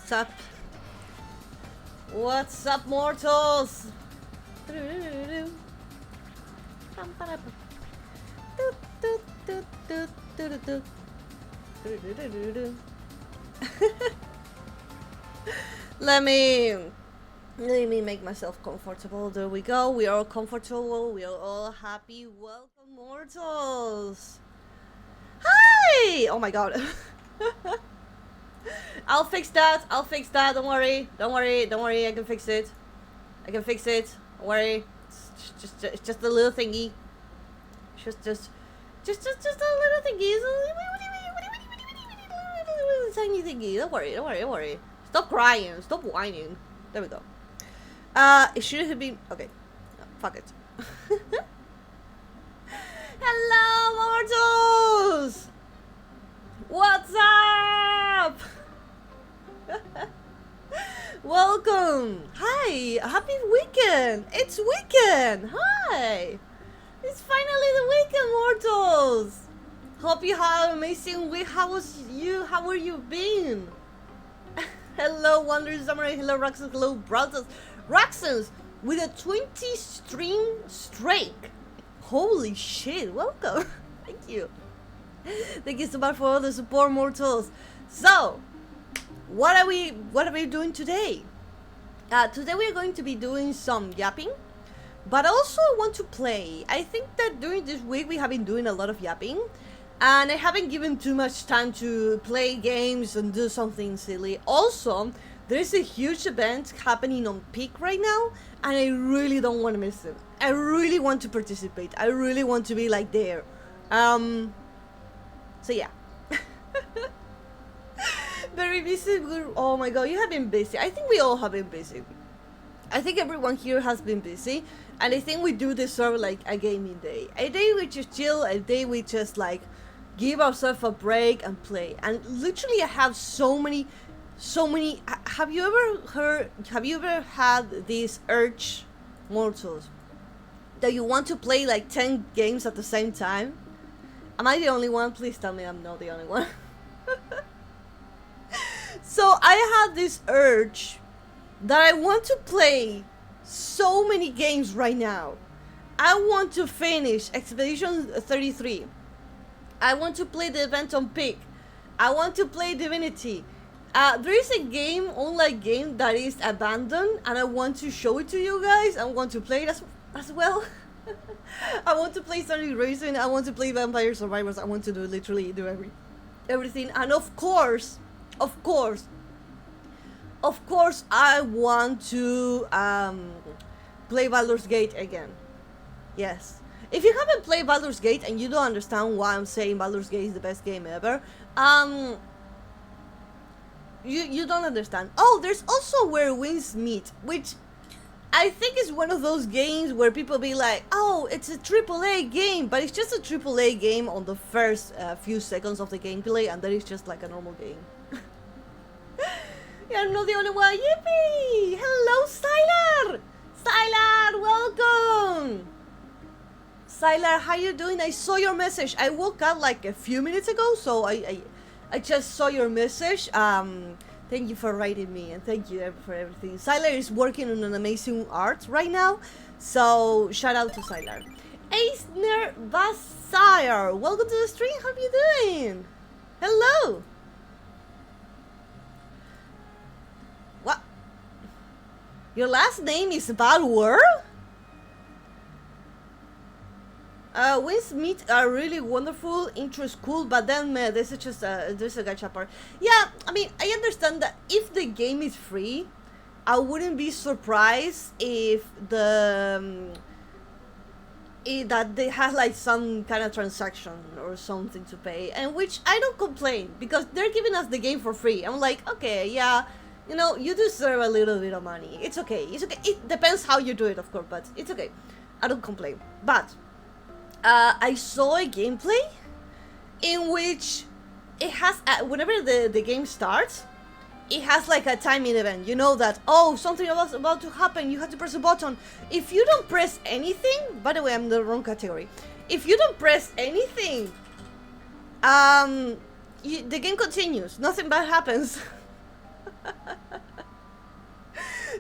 What's up? What's up, mortals? Let me make myself comfortable. There we go. We are all comfortable. We are all happy. Welcome, mortals. Hi! Oh my god. I'll fix that. Don't worry. I can fix it. Don't worry. It's just a little thingy. Just a little thingy. Tiny thingy. Don't worry. Stop crying. Stop whining. There we go. It should have been okay. No, fuck it. Hello, mortals. What's up? Welcome. Hi. Happy weekend. It's weekend. Hi. It's finally the weekend, mortals. Hope you had an amazing week. How were you been? Hello, Wonder Samurai. Hello, Roxas. Hello, Brothers. Roxas with a 20 stream streak. Holy shit. Welcome. Thank you. Thank you so much for all the support, mortals. So, what are we doing today? Today we are going to be doing some yapping, but also I want to play. I think that during this week we have been doing a lot of yapping, and I haven't given too much time to play games and do something silly. Also, there's a huge event happening on Peak right now, and I really don't want to miss it. I really want to participate. I really want to be like there. So yeah. Very busy. Oh my god, you have been busy. I think we all have been busy. I think everyone here has been busy, and I think we do deserve like a gaming day. A day we just chill, a day we just like give ourselves a break and play. And literally I have so many have you ever had this urge, mortals, that you want to play like 10 games at the same time? Am I the only one? Please tell me I'm not the only one. So I have this urge that I want to play so many games right now. I want to finish Expedition 33. I want to play the event on Peak. I want to play Divinity. There is a game, online game, that is abandoned, and I want to show it to you guys. I want to play it as well. I want to play Sonic Racing. I want to play Vampire Survivors. I want to literally do everything. And of course, I want to play Baldur's Gate again. Yes. If you haven't played Baldur's Gate and you don't understand why I'm saying Baldur's Gate is the best game ever, you don't understand. Oh, there's also Where Winds Meet, which I think is one of those games where people be like, oh, it's a AAA game, but it's just a AAA game on the first few seconds of the gameplay, and that is just like a normal game. You're not the only one. Yippee! Hello, Stylar! Stylar, welcome! Stylar, how you doing? I saw your message. I woke up like a few minutes ago, so I just saw your message. Thank you for writing me, and thank you for everything. Sylar is working on an amazing art right now, so shout out to Sylar. Eisner Vasire, welcome to the stream. How are you doing? Hello. What? Your last name is Bad World? Winds Meet are really wonderful, intro is cool, but then this is just there's a gacha part. Yeah, I mean, I understand that if the game is free, I wouldn't be surprised if that they have like some kind of transaction or something to pay, and which I don't complain because they're giving us the game for free. I'm like, okay, yeah, you know, you deserve a little bit of money. It's okay. It depends how you do it, of course, but it's okay. I don't complain. But I saw a gameplay in which it has, whenever the game starts, it has like a timing event. You know that, oh, something was about to happen, you have to press a button. If you don't press anything, by the way, I'm in the wrong category. If you don't press anything, the game continues. Nothing bad happens.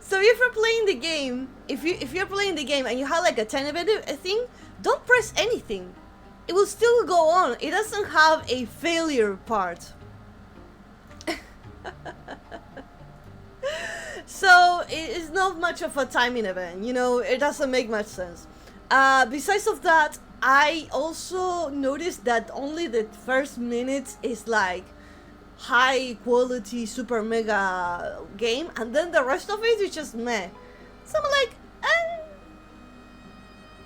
So if you're playing the game, if you're playing the game and you have like a tiny bit of a thing, don't press anything. It will still go on. It doesn't have a failure part. So it is not much of a timing event, you know, it doesn't make much sense. Besides of that, I also noticed that only the first minute is like high quality super mega game, and then the rest of it is just meh. So I'm like,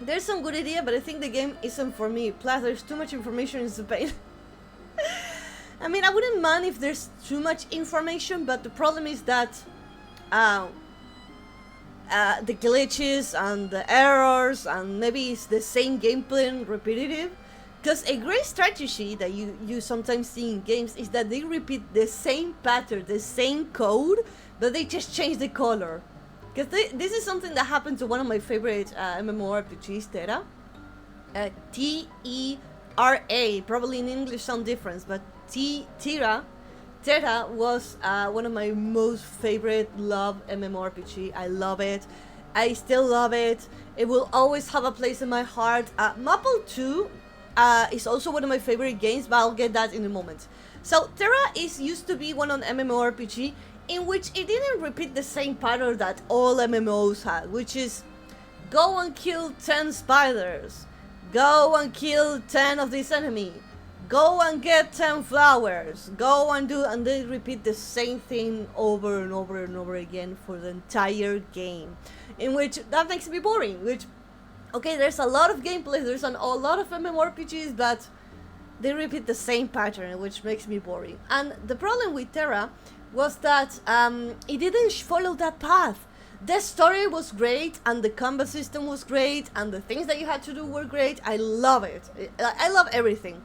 there's some good idea, but I think the game isn't for me. Plus there's too much information in Spain. I mean, I wouldn't mind if there's too much information, but the problem is that the glitches and the errors, and maybe it's the same gameplay repetitive. Because a great strategy that you sometimes see in games is that they repeat the same pattern, the same code, but they just change the color. Because this is something that happened to one of my favorite MMORPGs, Terra. T-E-R-A, probably in English some difference, but Terra was one of my most favorite love MMORPG. I love it. I still love it. It will always have a place in my heart. Maple 2 is also one of my favorite games, but I'll get that in a moment. So Terra used to be one of MMORPG in which it didn't repeat the same pattern that all MMOs had, which is go and kill 10 spiders, go and kill 10 of this enemy, go and get 10 flowers, go and do, and they repeat the same thing over and over and over again for the entire game, in which that makes me boring. Which, okay, there's a lot of gameplay, there's a lot of MMORPGs, but they repeat the same pattern, which makes me boring. And the problem with Terra was that it didn't follow that path. The story was great, and the combat system was great, and the things that you had to do were great. I love it. I love everything.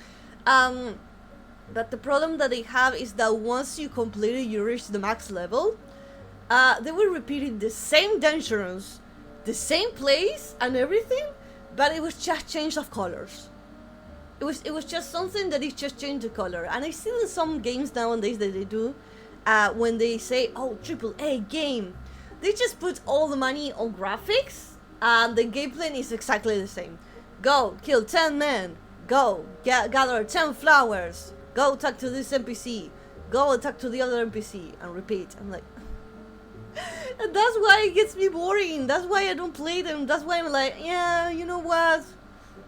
But the problem that they have is that once you complete it, you reach the max level, they were repeating the same dungeons, the same place and everything, but it was just change of colors. It was just something that it just changed the color. And I see in some games nowadays that they do, when they say, oh, AAA game, they just put all the money on graphics, and the gameplay is exactly the same. Go kill 10 men, go gather 10 flowers, go talk to this NPC, go talk to the other NPC, and repeat. I'm like, and that's why it gets me boring. That's why I don't play them. That's why I'm like, yeah, you know what?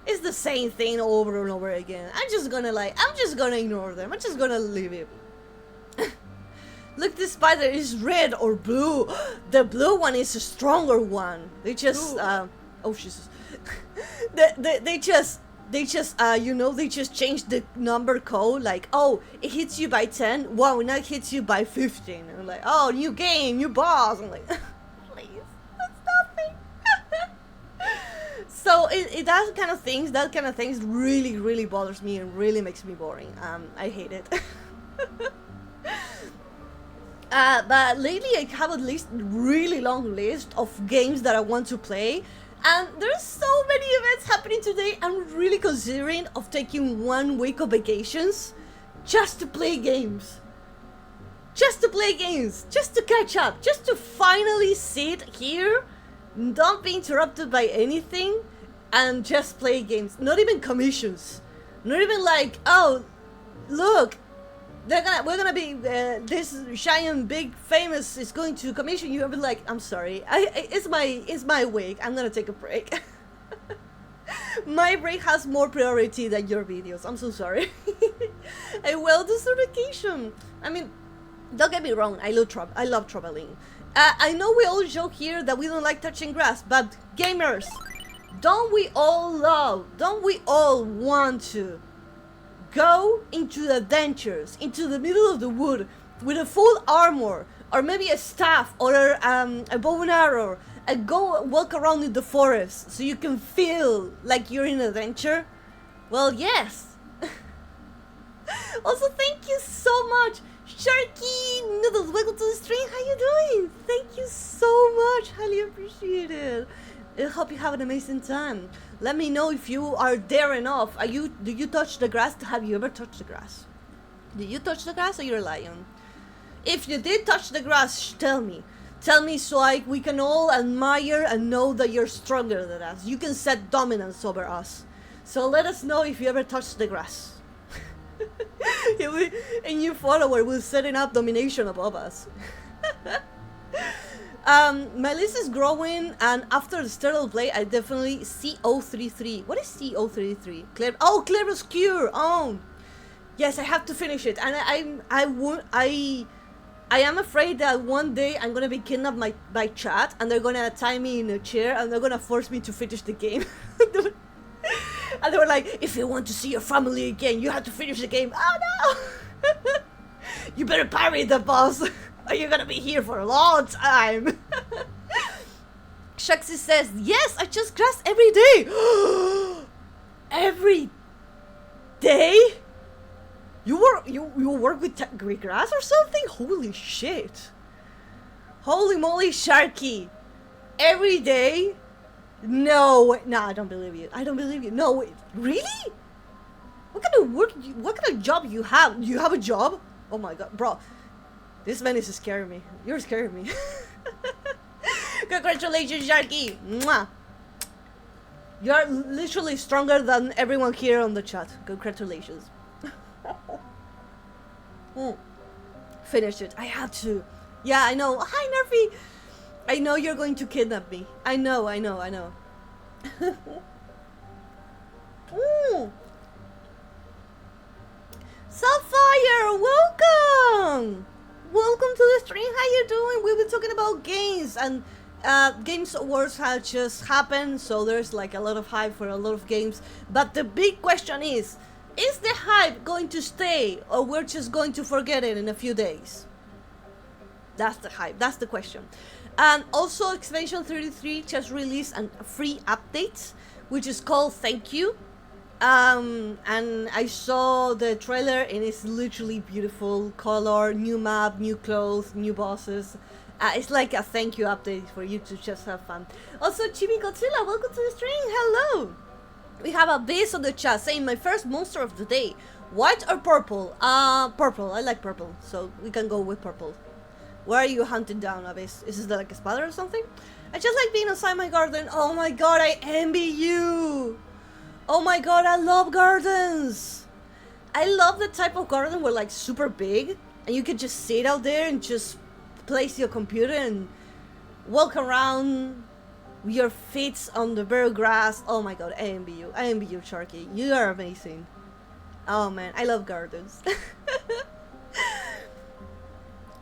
It's the same thing over and over again. I'm just gonna ignore them. I'm just gonna leave it. Look, this spider is red or blue. The blue one is a stronger one. They just, oh Jesus. they just changed the number code. Like, oh, it hits you by 10. Wow, now it hits you by 15. And I'm like, oh, new game, new boss. I'm like, please, stop me. So that kind of things really, really bothers me and really makes me boring. I hate it. But lately I have at least really long list of games that I want to play, and there's so many events happening today. I'm really considering of taking 1 week of vacations just to play games. Just to catch up, just to finally sit here, not be interrupted by anything, and just play games. Not even commissions. Not even like, oh, look, we're gonna be this giant big famous is going to commission you. I'll be like, I'm sorry, it's my week. I'm gonna take a break. My break has more priority than your videos. I'm so sorry. A well-deserved vacation. I mean, don't get me wrong. I love traveling. I know we all joke here that we don't like touching grass, but gamers, don't we all want to go into the adventures, into the middle of the wood with a full armor, or maybe a staff, or a bow and arrow, and go walk around in the forest so you can feel like you're in an adventure? Well, yes. Also, thank you so much, Sharky Noodles. Welcome to the stream. How you doing? Thank you so much. Highly appreciate it. I hope you have an amazing time. Let me know if you are there enough. Do you touch the grass? Have you ever touched the grass? Do you touch the grass, or you're a lion? If you did touch the grass, tell me. Tell me so we can all admire and know that you're stronger than us. You can set dominance over us. So let us know if you ever touched the grass. A new follower will setting up domination above us. My list is growing, and after the sterile play, I definitely CO33. What is CO33? Claire's Cure. Oh, yes, I have to finish it, and I am afraid that one day I'm gonna be kidnapped by chat, and they're gonna tie me in a chair, and they're gonna force me to finish the game. And they were like, if you want to see your family again, you have to finish the game. Oh no! You better parry the boss, or you're gonna be here for a long time. Shaxi says, yes, I just grass every day. Every day? You work with grass or something? Holy shit. Holy moly, Sharky. Every day? No, I don't believe you. I don't believe you. No, wait, really? What kind of work, what kind of job you have? You have a job? Oh my god, bro. This man is scaring me. You're scaring me. Congratulations, Sharky. Mwah. You're literally stronger than everyone here on the chat. Congratulations. Finish it. I have to. Yeah, I know. Hi, Nerfy. I know you're going to kidnap me. I know. Sapphire, welcome! Welcome to the stream. How you doing? We've been talking about games, and Games Awards have just happened, so there's like a lot of hype for a lot of games. But the big question is the hype going to stay, or we're just going to forget it in a few days? That's the hype. That's the question. And also, Expansion 33 just released a free update, which is called Thank You. And I saw the trailer, and it's literally beautiful. Color, new map, new clothes, new bosses. It's like a thank you update for you to just have fun. Also, Chibi Godzilla, welcome to the stream. Hello. We have a base on the chat saying my first monster of the day. White or purple? Purple. I like purple, so we can go with purple. Where are you hunting down, Abyss? Is this like a spider or something? I just like being outside my garden. Oh my god, I envy you. Oh my god, I love gardens. I love the type of garden where like super big, and you can just sit out there and just place your computer and walk around with your feet on the bare grass. Oh my god, I envy you. I envy you, Sharky. You are amazing. Oh man, I love gardens.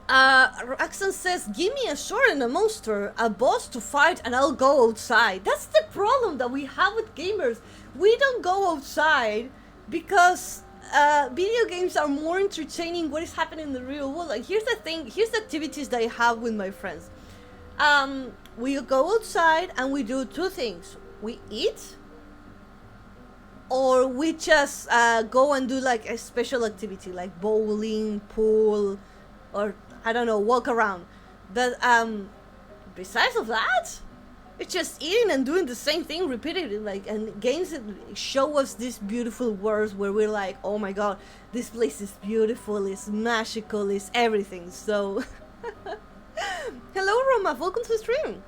Roxanne says, give me a sword and a monster, a boss to fight, and I'll go outside. That's the problem that we have with gamers. We don't go outside because video games are more entertaining what is happening in the real world. Like, here's the thing, here's the activities that I have with my friends. We go outside and we do two things. We eat, or we just go and do like a special activity like bowling, pool, or I don't know, walk around. But besides of that, it's just eating and doing the same thing repeatedly. Like, and games that show us these beautiful worlds where we're like, oh my god, this place is beautiful, it's magical, it's everything. So hello Roma, welcome to the stream.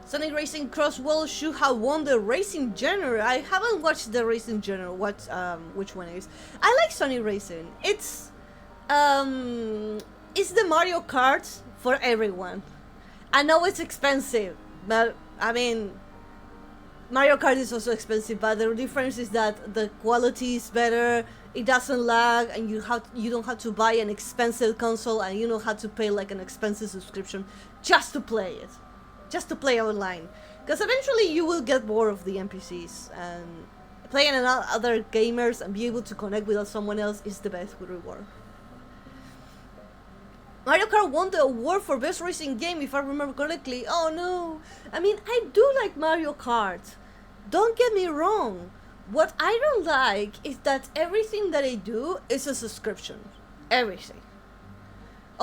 Sonic Racing Crosswell should have won the racing genre. I haven't watched the racing genre. What which one it is? I like Sonic Racing. It's the Mario Kart for everyone. I know it's expensive, but I mean, Mario Kart is also expensive. But the difference is that the quality is better. It doesn't lag, and you don't have to buy an expensive console, and you don't have to pay like an expensive subscription just to play it. Just to play online, because eventually you will get bored of the NPCs, and playing other gamers and be able to connect with someone else is the best reward. Mario Kart won the award for best racing game, if I remember correctly. Oh no, I mean, I do like Mario Kart, don't get me wrong. What I don't like is that everything that I do is a subscription. Everything.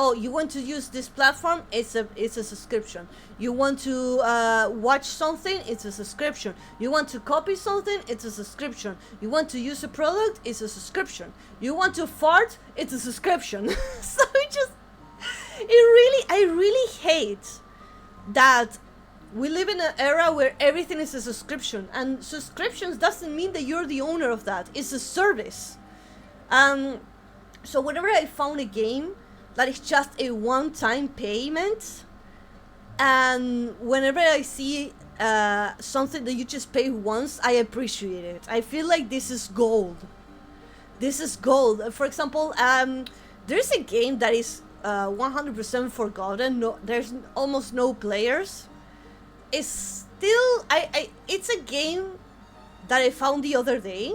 oh, you want to use this platform, it's a subscription. You want to watch something, it's a subscription. You want to copy something, it's a subscription. You want to use a product, it's a subscription. You want to fart, it's a subscription. So I really hate that we live in an era where everything is a subscription, and subscriptions doesn't mean that you're the owner of that. It's a service. So whenever I found a game that is just a one-time payment, and whenever I see something that you just pay once, I appreciate it. I feel like this is gold. This is gold. For example, there's a game that is 100% forgotten. No, there's almost no players. It's still it's a game that I found the other day.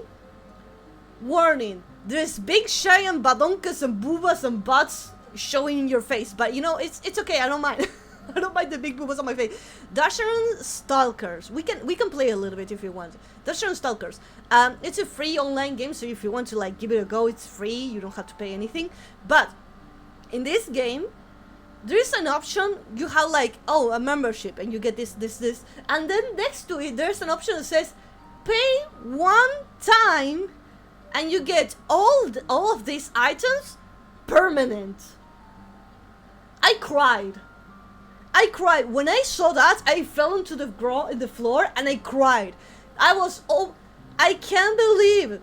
Warning: there's big giant badonkas and boobas and butts showing in your face, but you know, it's okay. I don't mind. I don't mind the big boobas on my face. Dasharon Stalkers. We can play a little bit if you want. Dasharon Stalkers. It's a free online game, so if you want to like give it a go, it's free. You don't have to pay anything. But in this game, there is an option. You have like, oh, a membership, and you get this, and then next to it, there's an option that says, pay one time, and you get all of these items permanent. I cried when I saw that. I fell into the floor and I cried. I can't believe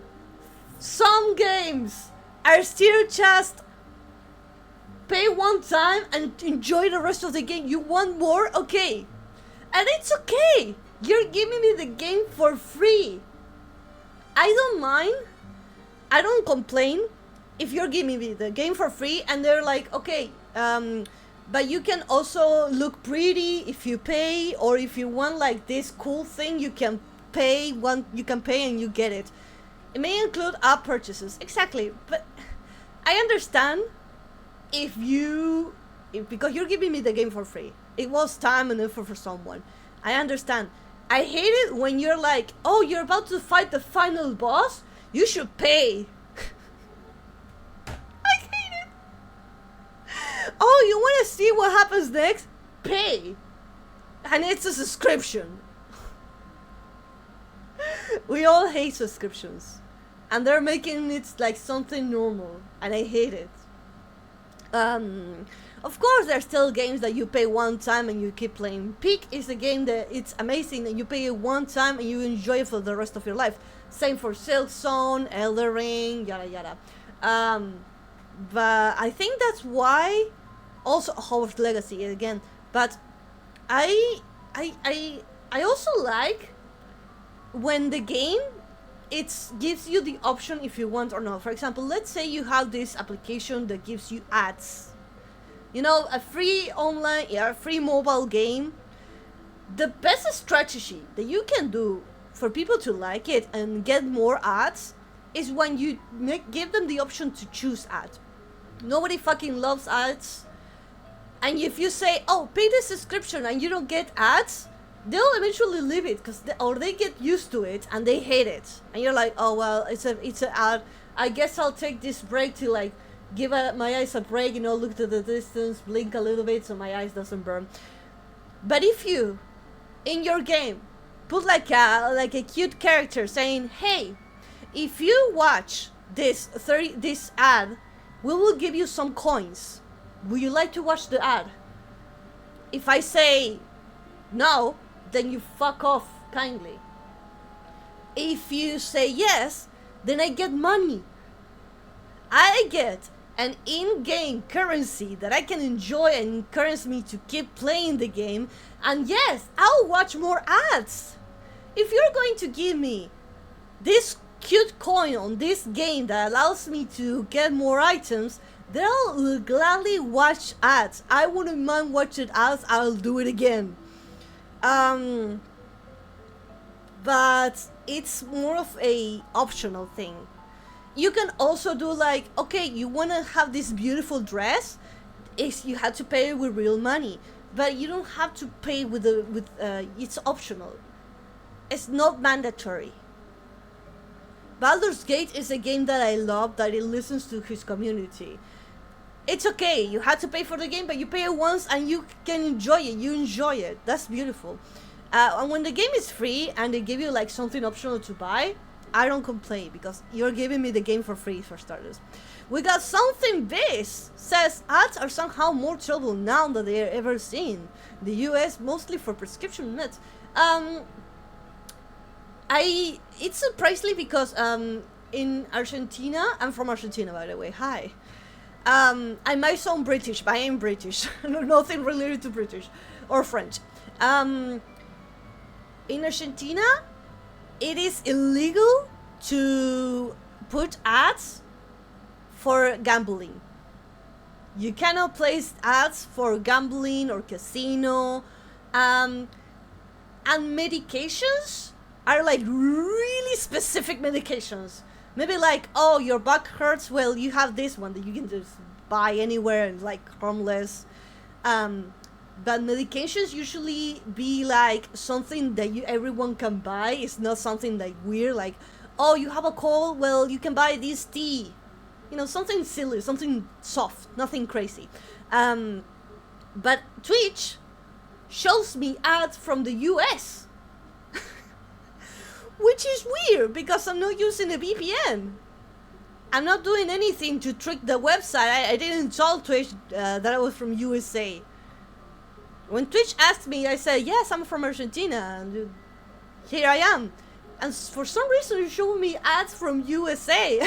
some games are still just pay one time and enjoy the rest of the game. You want more? Okay. And it's okay. You're giving me the game for free. I don't mind. I don't complain if you're giving me the game for free and they're like, okay, but you can also look pretty if you pay, or if you want like this cool thing, you can pay and you get it. It may include app purchases. Exactly. But I understand because you're giving me the game for free. It was time and effort for someone. I understand. I hate it when you're like, oh, you're about to fight the final boss, you should pay. I hate it. Oh, you want to see what happens next? Pay. And it's a subscription. We all hate subscriptions. And they're making it like something normal. And I hate it. Of course, there are still games that you pay one time and you keep playing. Peak is a game that it's amazing and you pay it one time and you enjoy it for the rest of your life. Same for Silksong, Elder Ring, yada yada. But I think that's why. Also, Hogwarts Legacy again. But I also like when the game gives you the option if you want or not. For example, let's say you have this application that gives you ads. You know, a free online, a free mobile game. The best strategy that you can do for people to like it and get more ads is when you give them the option to choose ads. Nobody fucking loves ads. And if you say, oh, pay the subscription and you don't get ads, they'll eventually leave it or they get used to it and they hate it. And you're like, oh well, it's an ad. I guess I'll take this break to like give my eyes a break, you know, look to the distance, blink a little bit so my eyes doesn't burn. But if you, in your game, put like a cute character saying, hey, if you watch this ad, we will give you some coins. Would you like to watch the ad? If I say no, then you fuck off kindly. If you say yes, then I get money. I get an in-game currency that I can enjoy and encourage me to keep playing the game. And yes, I'll watch more ads. If you're going to give me this cute coin on this game that allows me to get more items, then I'll gladly watch ads. I wouldn't mind watching ads. I'll do it again. But it's more of a optional thing. You can also do like, okay, you want to have this beautiful dress, you have to pay with real money, but you don't have to pay with it's optional. It's not mandatory. Baldur's Gate is a game that I love, that it listens to his community. it's okay. You had to pay for the game, but you pay it once and you can enjoy it. You enjoy it. That's beautiful. And when the game is free and they give you like something optional to buy, I don't complain because you're giving me the game for free for starters. We got something base says ads are somehow more trouble now than they are ever seen. The US mostly for prescription meds. It's surprisingly because in Argentina, I'm from Argentina by the way. Hi. I might sound British, but I am British. Nothing related to British or French. In Argentina, it is illegal to put ads for gambling. You cannot place ads for gambling or casino. And medications are like really specific medications. Maybe like, oh, your back hurts, well, you have this one that you can just buy anywhere and like harmless. But medications usually be like something that everyone can buy. It's not something like weird, like, oh, you have a cold, well, you can buy this tea. You know, something silly, something soft, nothing crazy. But Twitch shows me ads from the US. Which is weird because I'm not using a VPN. I'm not doing anything to trick the website. I didn't tell Twitch that I was from USA. When Twitch asked me, I said, yes, I'm from Argentina, and here I am. And for some reason, you're showing me ads from USA.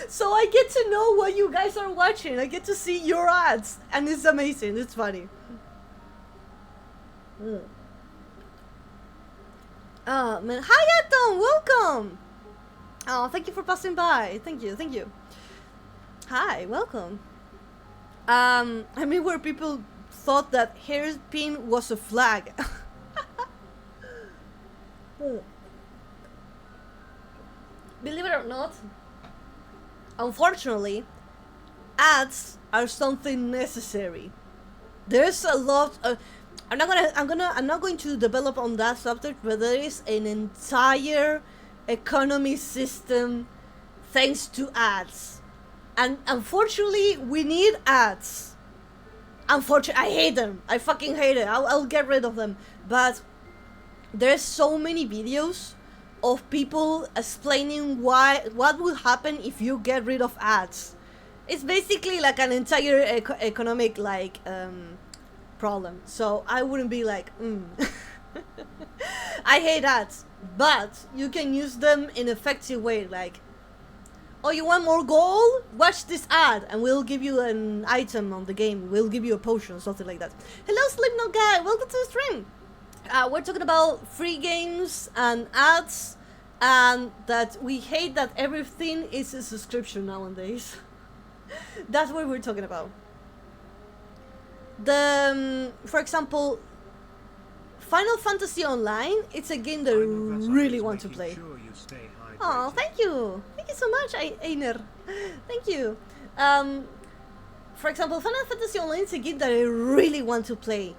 So I get to know what you guys are watching. I get to see your ads, and it's amazing. It's funny. Oh, man. Hi, Atom! Welcome! Oh, thank you for passing by. Thank you. Hi, welcome. I mean, where people thought that hairpin was a flag. Believe it or not, unfortunately, ads are something necessary. There's a lot of... I'm not going to develop on that subject, but there is an entire economy system thanks to ads. And unfortunately, we need ads. Unfortunately, I hate them. I fucking hate it. I'll get rid of them. But there's so many videos of people explaining what will happen if you get rid of ads. It's basically like an entire economic like problem. So I wouldn't be like, I hate ads, but you can use them in an effective way. Like, oh, you want more gold? Watch this ad and we'll give you an item on the game. We'll give you a potion, something like that. Hello, Slipknot guy. Welcome to the stream. We're talking about free games and ads, and that we hate that everything is a subscription nowadays. That's what we're talking about. For example, Final Fantasy Online, it's a game that I really want to play. Oh, thank you so much, Einer. Thank you. For example, Final Fantasy Online is a game that I really want to play,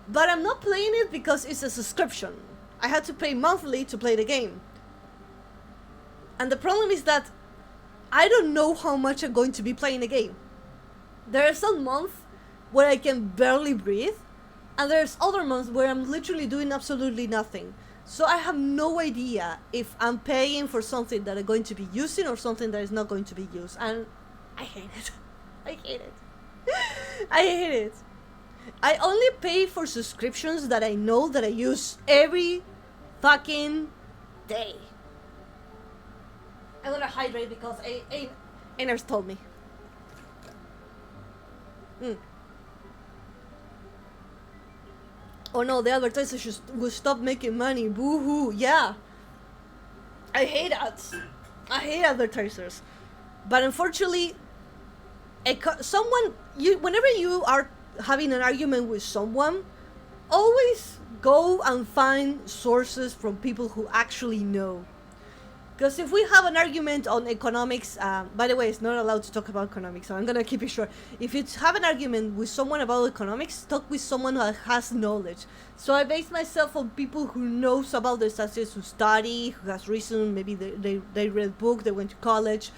but I'm not playing it because it's a subscription. I had to pay monthly to play the game, and the problem is that I don't know how much I'm going to be playing the game. There are some months where I can barely breathe, and there's other months where I'm literally doing absolutely nothing. So I have no idea if I'm paying for something that I'm going to be using or something that is not going to be used. And I hate it. I hate it. I hate it. I only pay for subscriptions that I know that I use every fucking day. I'm gonna hydrate because Einer's told me. Oh no, the advertisers will stop making money. Boo-hoo. Yeah. I hate ads. I hate advertisers. But unfortunately, whenever you are having an argument with someone, always go and find sources from people who actually know. Because if we have an argument on economics, by the way, it's not allowed to talk about economics, so I'm going to keep it short. If you have an argument with someone about economics, talk with someone who has knowledge. So I base myself on people who knows about the subjects, who study, who has reason, maybe they read book, they went to college.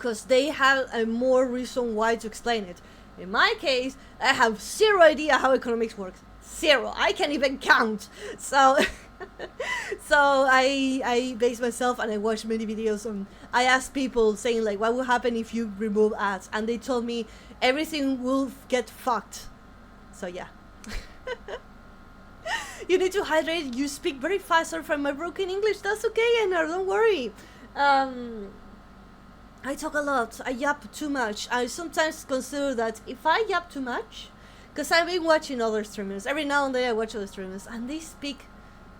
because they have a more reason why to explain it. In my case, I have zero idea how economics works. Zero. I can't even count. So so I base myself and I watch many videos on. I asked people saying like, what will happen if you remove ads, and they told me everything will get fucked. So yeah. You need to hydrate. You speak very fast. Sorry for my broken English. That's okay, Einar, don't worry. I talk a lot. I yap too much. I sometimes consider that if I yap too much, because I've been watching other streamers. Every now and then I watch other streamers, and they speak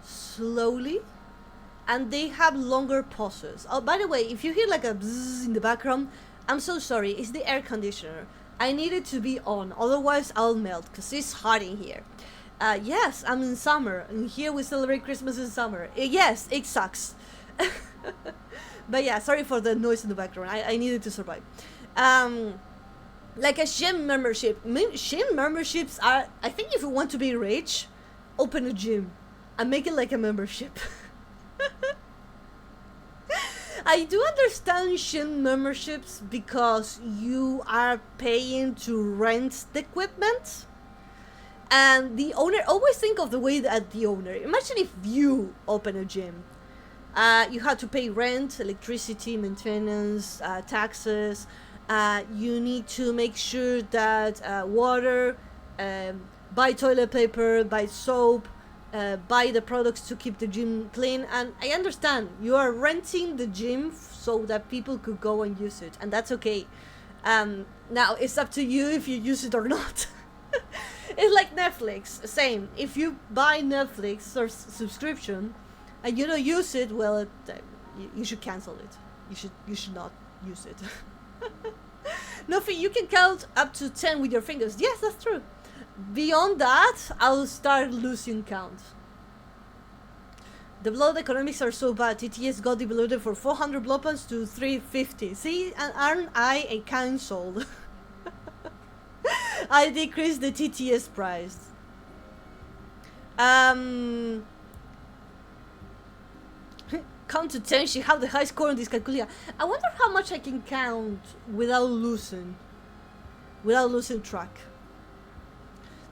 slowly, and they have longer pauses. Oh, by the way, if you hear like a bzzz in the background, I'm so sorry. It's the air conditioner. I need it to be on, otherwise I'll melt, because it's hot in here. Yes, I'm in summer, and here we celebrate Christmas in summer. Yes, it sucks. But yeah, sorry for the noise in the background. I needed to survive. Like a gym membership. Gym memberships are, I think if you want to be rich, open a gym and make it like a membership. I do understand gym memberships because you are paying to rent the equipment. And the owner, always think of the way that the owner, imagine if you open a gym. You have to pay rent, electricity, maintenance, taxes. You need to make sure that water, buy toilet paper, buy soap, buy the products to keep the gym clean. And I understand you are renting the gym so that people could go and use it, and that's okay. Now it's up to you if you use it or not. It's like Netflix, same. If you buy Netflix or subscription and you don't use it, well, you should cancel it. You should not use it. Nothing. You can count up to 10 with your fingers. Yes, that's true. Beyond that, I'll start losing count. The blood economics are so bad. TTS got devalued for 400 blood points to 350. See, and aren't I a kind soul? I decreased the TTS price. Count to 10. She have the high score on this calculator. I wonder how much I can count without losing track.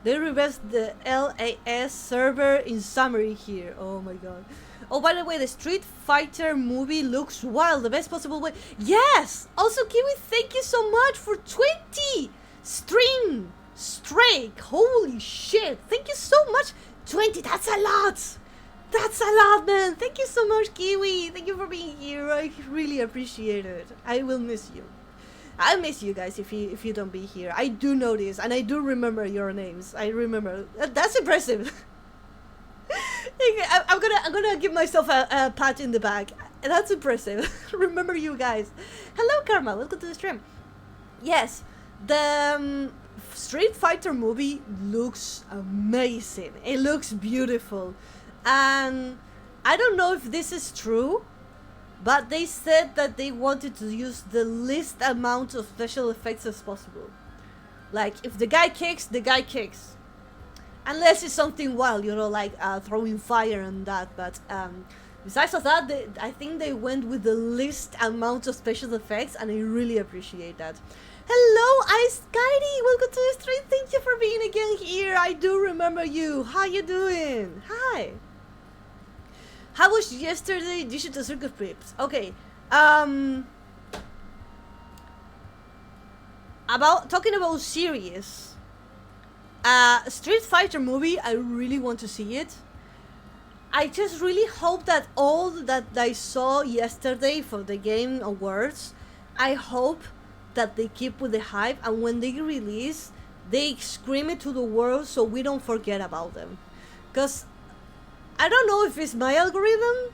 They reversed the LAS server in summary here. Oh my god. Oh, by the way, the Street Fighter movie looks wild. The best possible way. Yes! Also, Kiwi, thank you so much for 20 stream strike. Holy shit. Thank you so much. 20, that's a lot. That's a lot, man. Thank you so much, Kiwi. Thank you for being here. I really appreciate it. I will miss you. I'll miss you guys if you don't be here. I do know this, and I do remember your names. I remember. That's impressive. I'm gonna give myself a pat in the back. That's impressive. Remember you guys. Hello, Karma. Welcome to the stream. Yes, the Street Fighter movie looks amazing. It looks beautiful, and I don't know if this is true, but they said that they wanted to use the least amount of special effects as possible. Like, if the guy kicks, the guy kicks. Unless it's something wild, you know, like throwing fire and that. But besides of that, I think they went with the least amount of special effects, and I really appreciate that. Hello, Ice Kitey! Welcome to the stream. Thank you for being again here. I do remember you. How you doing? Hi. How was yesterday Digital Circus Trips? Okay, talking about series, Street Fighter movie, I really want to see it. I just really hope that all that I saw yesterday for the Game Awards, I hope that they keep with the hype, and when they release, they scream it to the world so we don't forget about them. Because I don't know if it's my algorithm,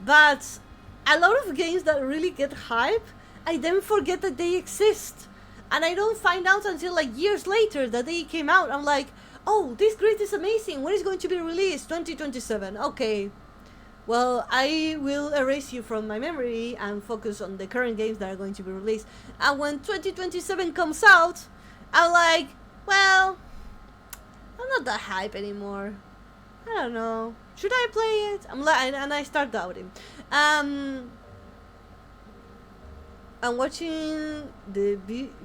but a lot of games that really get hype, I then forget that they exist. And I don't find out until like years later that they came out. I'm like, oh, this grid is amazing. When is it going to be released? 2027. Okay. Well, I will erase you from my memory and focus on the current games that are going to be released. And when 2027 comes out, I'm like, well, I'm not that hype anymore. I don't know. Should I play it? I'm like, and I start doubting. I'm watching the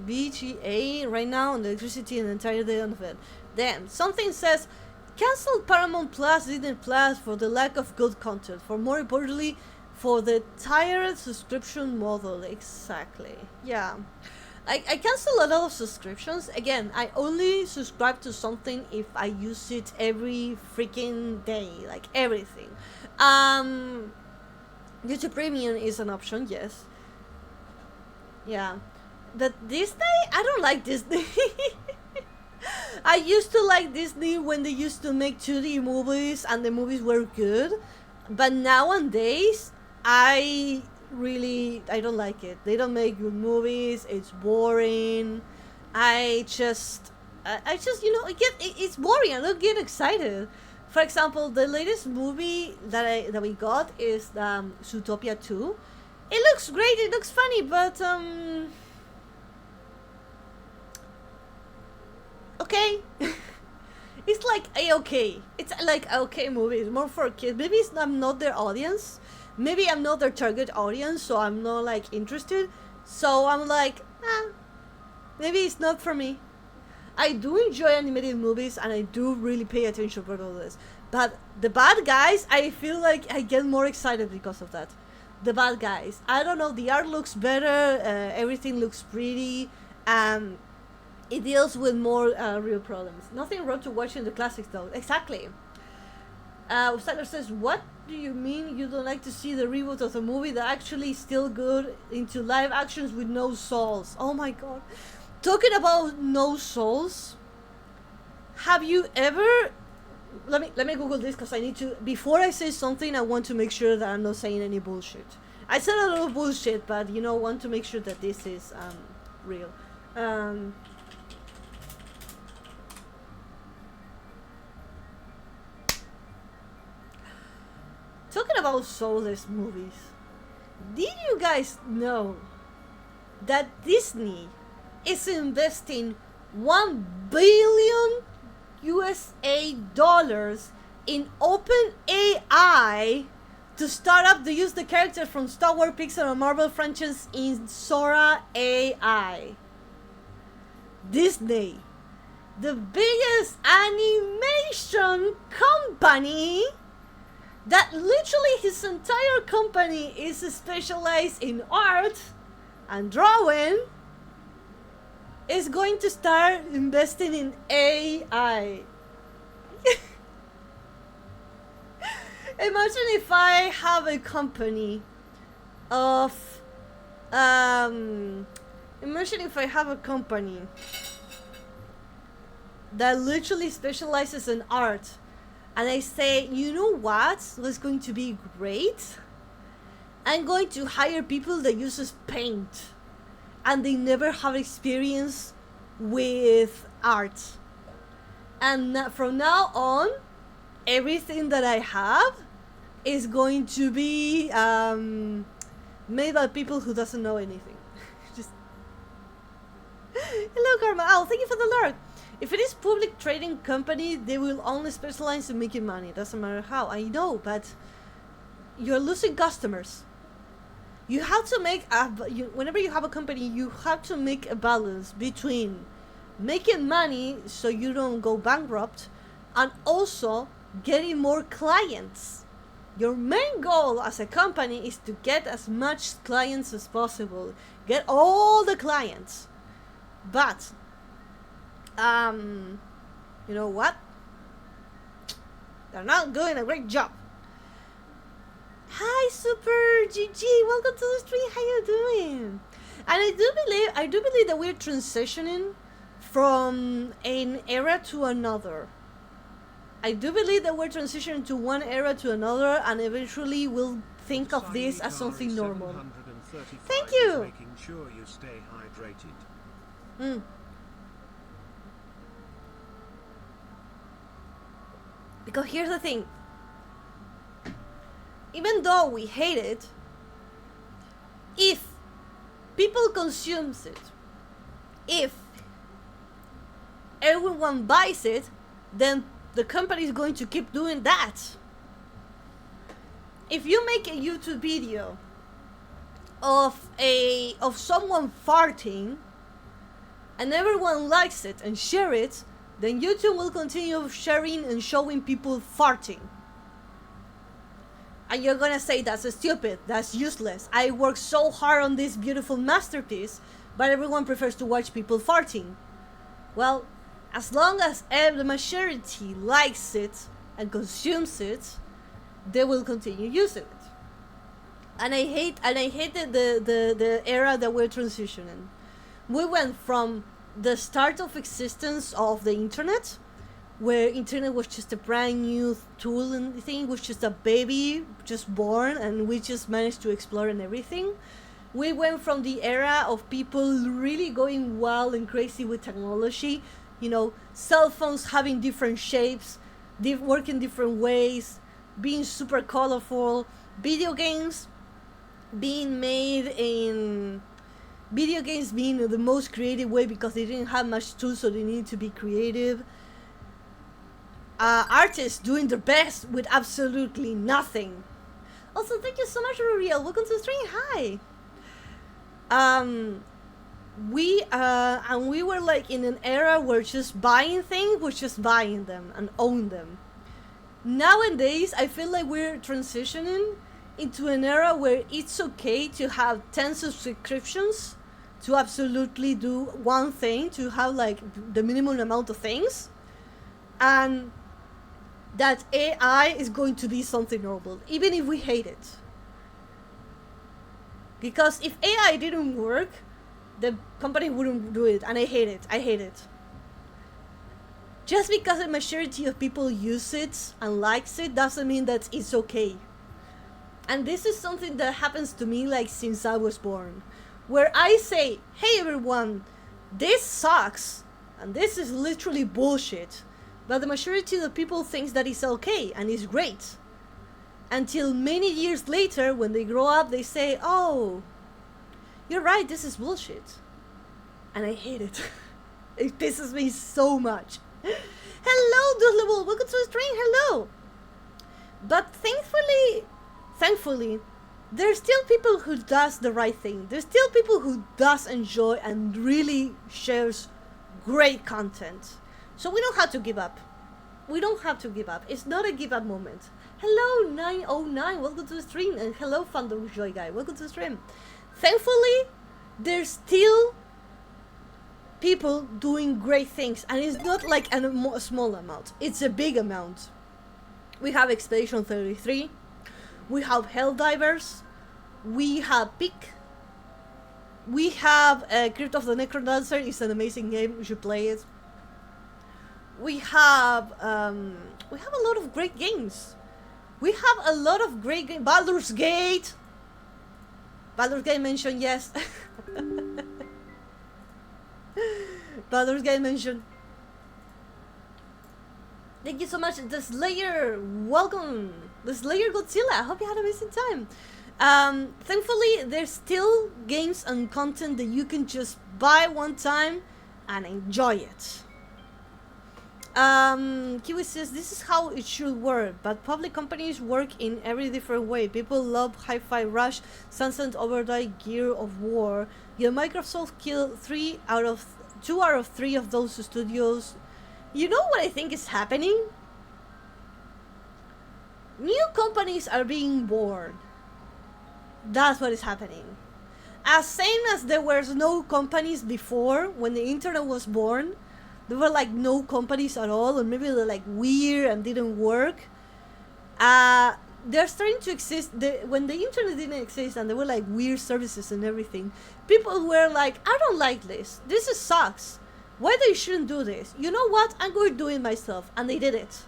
VGA right now on the electricity and the entire day of it. Damn, something says cancel Paramount Plus, Disney Plus for the lack of good content. For more importantly, for the tired subscription model. Exactly. Yeah. I cancel a lot of subscriptions. Again, I only subscribe to something if I use it every freaking day. Like everything. YouTube Premium is an option, yes. Yeah. But Disney? I don't like Disney. I used to like Disney when they used to make 2D movies and the movies were good. But nowadays, I don't like it. They don't make good movies. It's boring. I just, it's boring. I don't get excited. For example, the latest movie that we got is Zootopia 2. It looks great. It looks funny, but okay. It's like a-okay. It's like a okay movie. It's more for kids. Maybe I'm not their audience. Maybe I'm not their target audience, so I'm not like interested. So I'm like, maybe it's not for me. I do enjoy animated movies and I do really pay attention for all this. But the bad guys, I feel like I get more excited because of that. The bad guys. I don't know, the art looks better, everything looks pretty, it deals with more real problems. Nothing wrong to watching the classics though. Exactly. Styler says, what do you mean you don't like to see the reboot of the movie that actually is still good into live actions with no souls? Oh my god. Talking about no souls, have you ever... Let me Google this because I need to... Before I say something, I want to make sure that I'm not saying any bullshit. I said a lot of bullshit, but want to make sure that this is real. Talking about soulless movies, did you guys know that Disney is investing $1 billion USA in OpenAI to start up to use the characters from Star Wars, Pixar, and Marvel franchise in Sora AI? Disney, the biggest animation company, that literally his entire company is specialized in art and drawing, is going to start investing in AI. Imagine if I have a company of imagine if I have a company that literally specializes in art, and I say, you know what's going to be great? I'm going to hire people that uses paint and they never have experience with art. And from now on, everything that I have is going to be made by people who doesn't know anything. Just hello, Karma. Oh, thank you for the lurk. If it is public trading company, they will only specialize in making money. Doesn't matter how. I know, but you're losing customers. You have to make whenever you have a company, you have to make a balance between making money so you don't go bankrupt and also getting more clients. Your main goal as a company is to get as much clients as possible. Get all the clients. But you know what? They're not doing a great job. Hi, Super GG. Welcome to the stream. How you doing? And I do believe that we're transitioning from an era to another. I do believe that we're transitioning to one era to another, and eventually we'll think of this as something normal. Thank you. Making sure you stay hydrated. Because here's the thing. Even though we hate it, if people consumes it, if everyone buys it, then the company is going to keep doing that. If you make a YouTube video of someone farting and everyone likes it and share it, then YouTube will continue sharing and showing people farting. And you're gonna say that's stupid, that's useless. I worked so hard on this beautiful masterpiece, but everyone prefers to watch people farting. Well, as long as the majority likes it and consumes it, they will continue using it. And I hate the era that we're transitioning. We went from the start of existence of the internet, where internet was just a brand new tool and thing, was just a baby just born, and we just managed to explore and everything. We went from the era of people really going wild and crazy with technology, you know, cell phones having different shapes, working different ways, being super colorful, video games being the most creative way because they didn't have much tools, so they needed to be creative. Artists doing their best with absolutely nothing. Also, thank you so much, Ruriel. Welcome to the stream. Hi. We were like in an era where just buying things was just buying them and own them. Nowadays, I feel like we're transitioning into an era where it's okay to have 10 subscriptions to absolutely do one thing, to have like the minimum amount of things, and that AI is going to be something horrible, even if we hate it. Because if AI didn't work, the company wouldn't do it, and I hate it. I hate it. Just because the majority of people use it and likes it doesn't mean that it's okay. And this is something that happens to me like since I was born, where I say, hey everyone, this sucks, and this is literally bullshit, but the majority of the people thinks that it's okay and it's great. Until many years later, when they grow up, they say, oh, you're right, this is bullshit. And I hate it. It pisses me so much. Hello, Dudlable, welcome to the stream, hello. But thankfully, there's still people who does the right thing. There's still people who does enjoy and really shares great content. So we don't have to give up. We don't have to give up. It's not a give up moment. Hello 909, welcome to the stream, and hello Fandom Joy Guy, welcome to the stream. Thankfully, there's still people doing great things, and it's not like a small amount, it's a big amount. We have Expedition 33, we have Helldivers, we have Peak, we have Crypt of the Necrodancer. It's an amazing game, you should play it. We have a lot of great games. We have a lot of great games. Baldur's Gate mentioned, yes. Baldur's Gate mentioned. Thank you so much, The Slayer. Welcome, The Slayer Godzilla. I hope you had an amazing time. Thankfully, there's still games and content that you can just buy one time and enjoy it. Kiwi says, this is how it should work, but public companies work in every different way. People love Hi-Fi Rush, Sunset Overdrive, Gear of War. Yet Microsoft killed 2 out of 3 of those studios. You know what I think is happening? New companies are being born. That's what is happening. As same as there was no companies before, when the internet was born, there were like no companies at all, or maybe they're like weird and didn't work. They're starting to exist. When the internet didn't exist and there were like weird services and everything, people were like, I don't like this. This is sucks. Why they shouldn't do this? You know what? I'm going to do it myself. And they did it.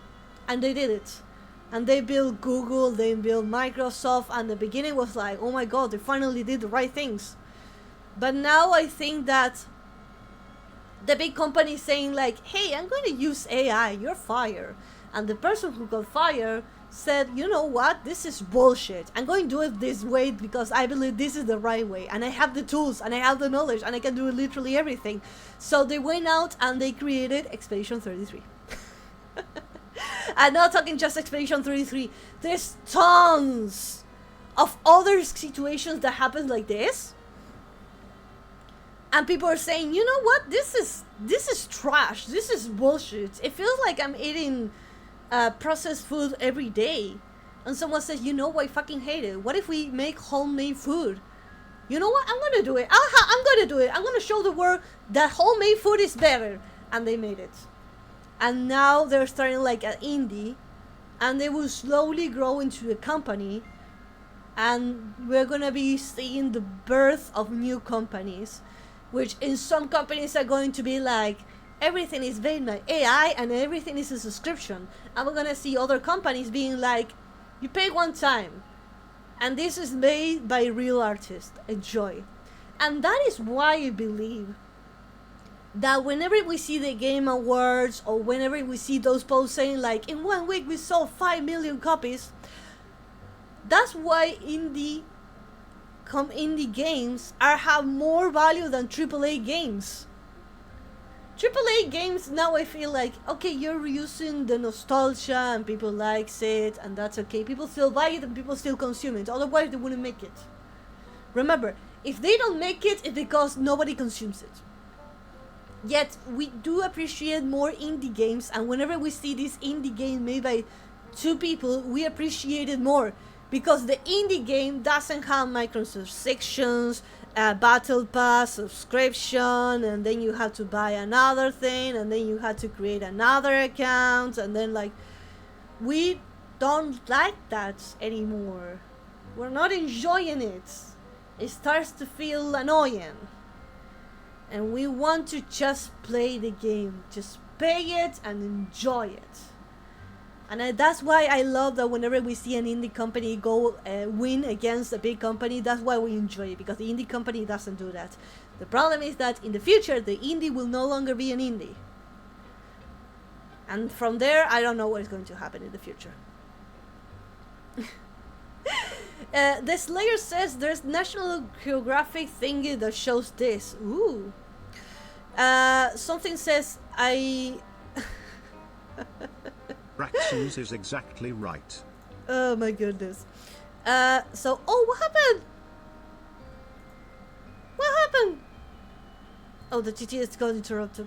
And they did it. And they built Google, they built Microsoft, and the beginning was like, oh my god, they finally did the right things. But now I think that the big company is saying like, hey, I'm going to use AI, you're fired. And the person who got fired said, you know what, this is bullshit. I'm going to do it this way because I believe this is the right way. And I have the tools, and I have the knowledge, and I can do literally everything. So they went out and they created Expedition 33. I'm not talking just Expedition 33. There's tons of other situations that happen like this, and people are saying, you know what, this is trash, this is bullshit, it feels like I'm eating processed food every day. And someone says, you know, I fucking hate it. What if we make homemade food? You know what? I'm gonna do it. I'm gonna do it. I'm gonna show the world that homemade food is better. And they made it. And now they're starting like an indie, and they will slowly grow into a company. And we're gonna be seeing the birth of new companies, which in some companies are going to be like, everything is made by AI and everything is a subscription. And we're gonna see other companies being like, you pay one time, and this is made by real artists. Enjoy. And that is why I believe that whenever we see the Game Awards, or whenever we see those posts saying like, in 1 week we sold 5 million copies, that's why indie games have more value than AAA games. AAA games now, I feel like, okay, you're using the nostalgia and people likes it, and that's okay. People still buy it and people still consume it. Otherwise, they wouldn't make it. Remember, if they don't make it, it's because nobody consumes it. Yet, we do appreciate more indie games, and whenever we see this indie game made by 2 people, we appreciate it more. Because the indie game doesn't have microtransactions, battle pass, subscription, and then you have to buy another thing, and then you have to create another account, and then like, we don't like that anymore. We're not enjoying it. It starts to feel annoying. And we want to just play the game, just pay it and enjoy it. And that's why I love that whenever we see an indie company go win against a big company, that's why we enjoy it, because the indie company doesn't do that. The problem is that in the future, the indie will no longer be an indie. And from there, I don't know what is going to happen in the future. The Slayer says there's National Geographic thingy that shows this. Ooh. Something says Braxton's is exactly right. Oh my goodness. What happened? What happened? Oh, the GTS got interrupted.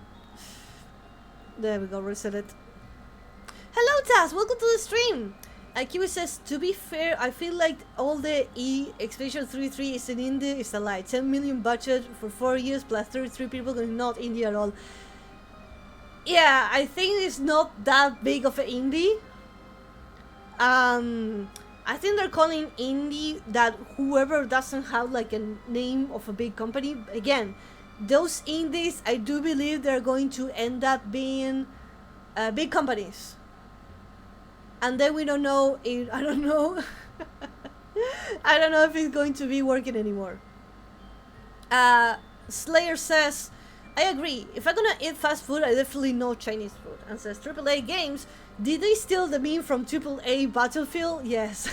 There we go, reset it. Hello Taz, welcome to the stream. Kiwi says, to be fair, I feel like all the Expedition 33 is an indie, is a lie. 10 million budget for 4 years plus 33 people is not indie at all. Yeah, I think it's not that big of an indie. I think they're calling indie that whoever doesn't have like a name of a big company. Again, those indies, I do believe they're going to end up being big companies. And then we don't know if, I don't know. I don't know if it's going to be working anymore. Slayer says, I agree. If I'm gonna eat fast food, I definitely know Chinese food. And says, AAA games, did they steal the meme from AAA Battlefield? Yes.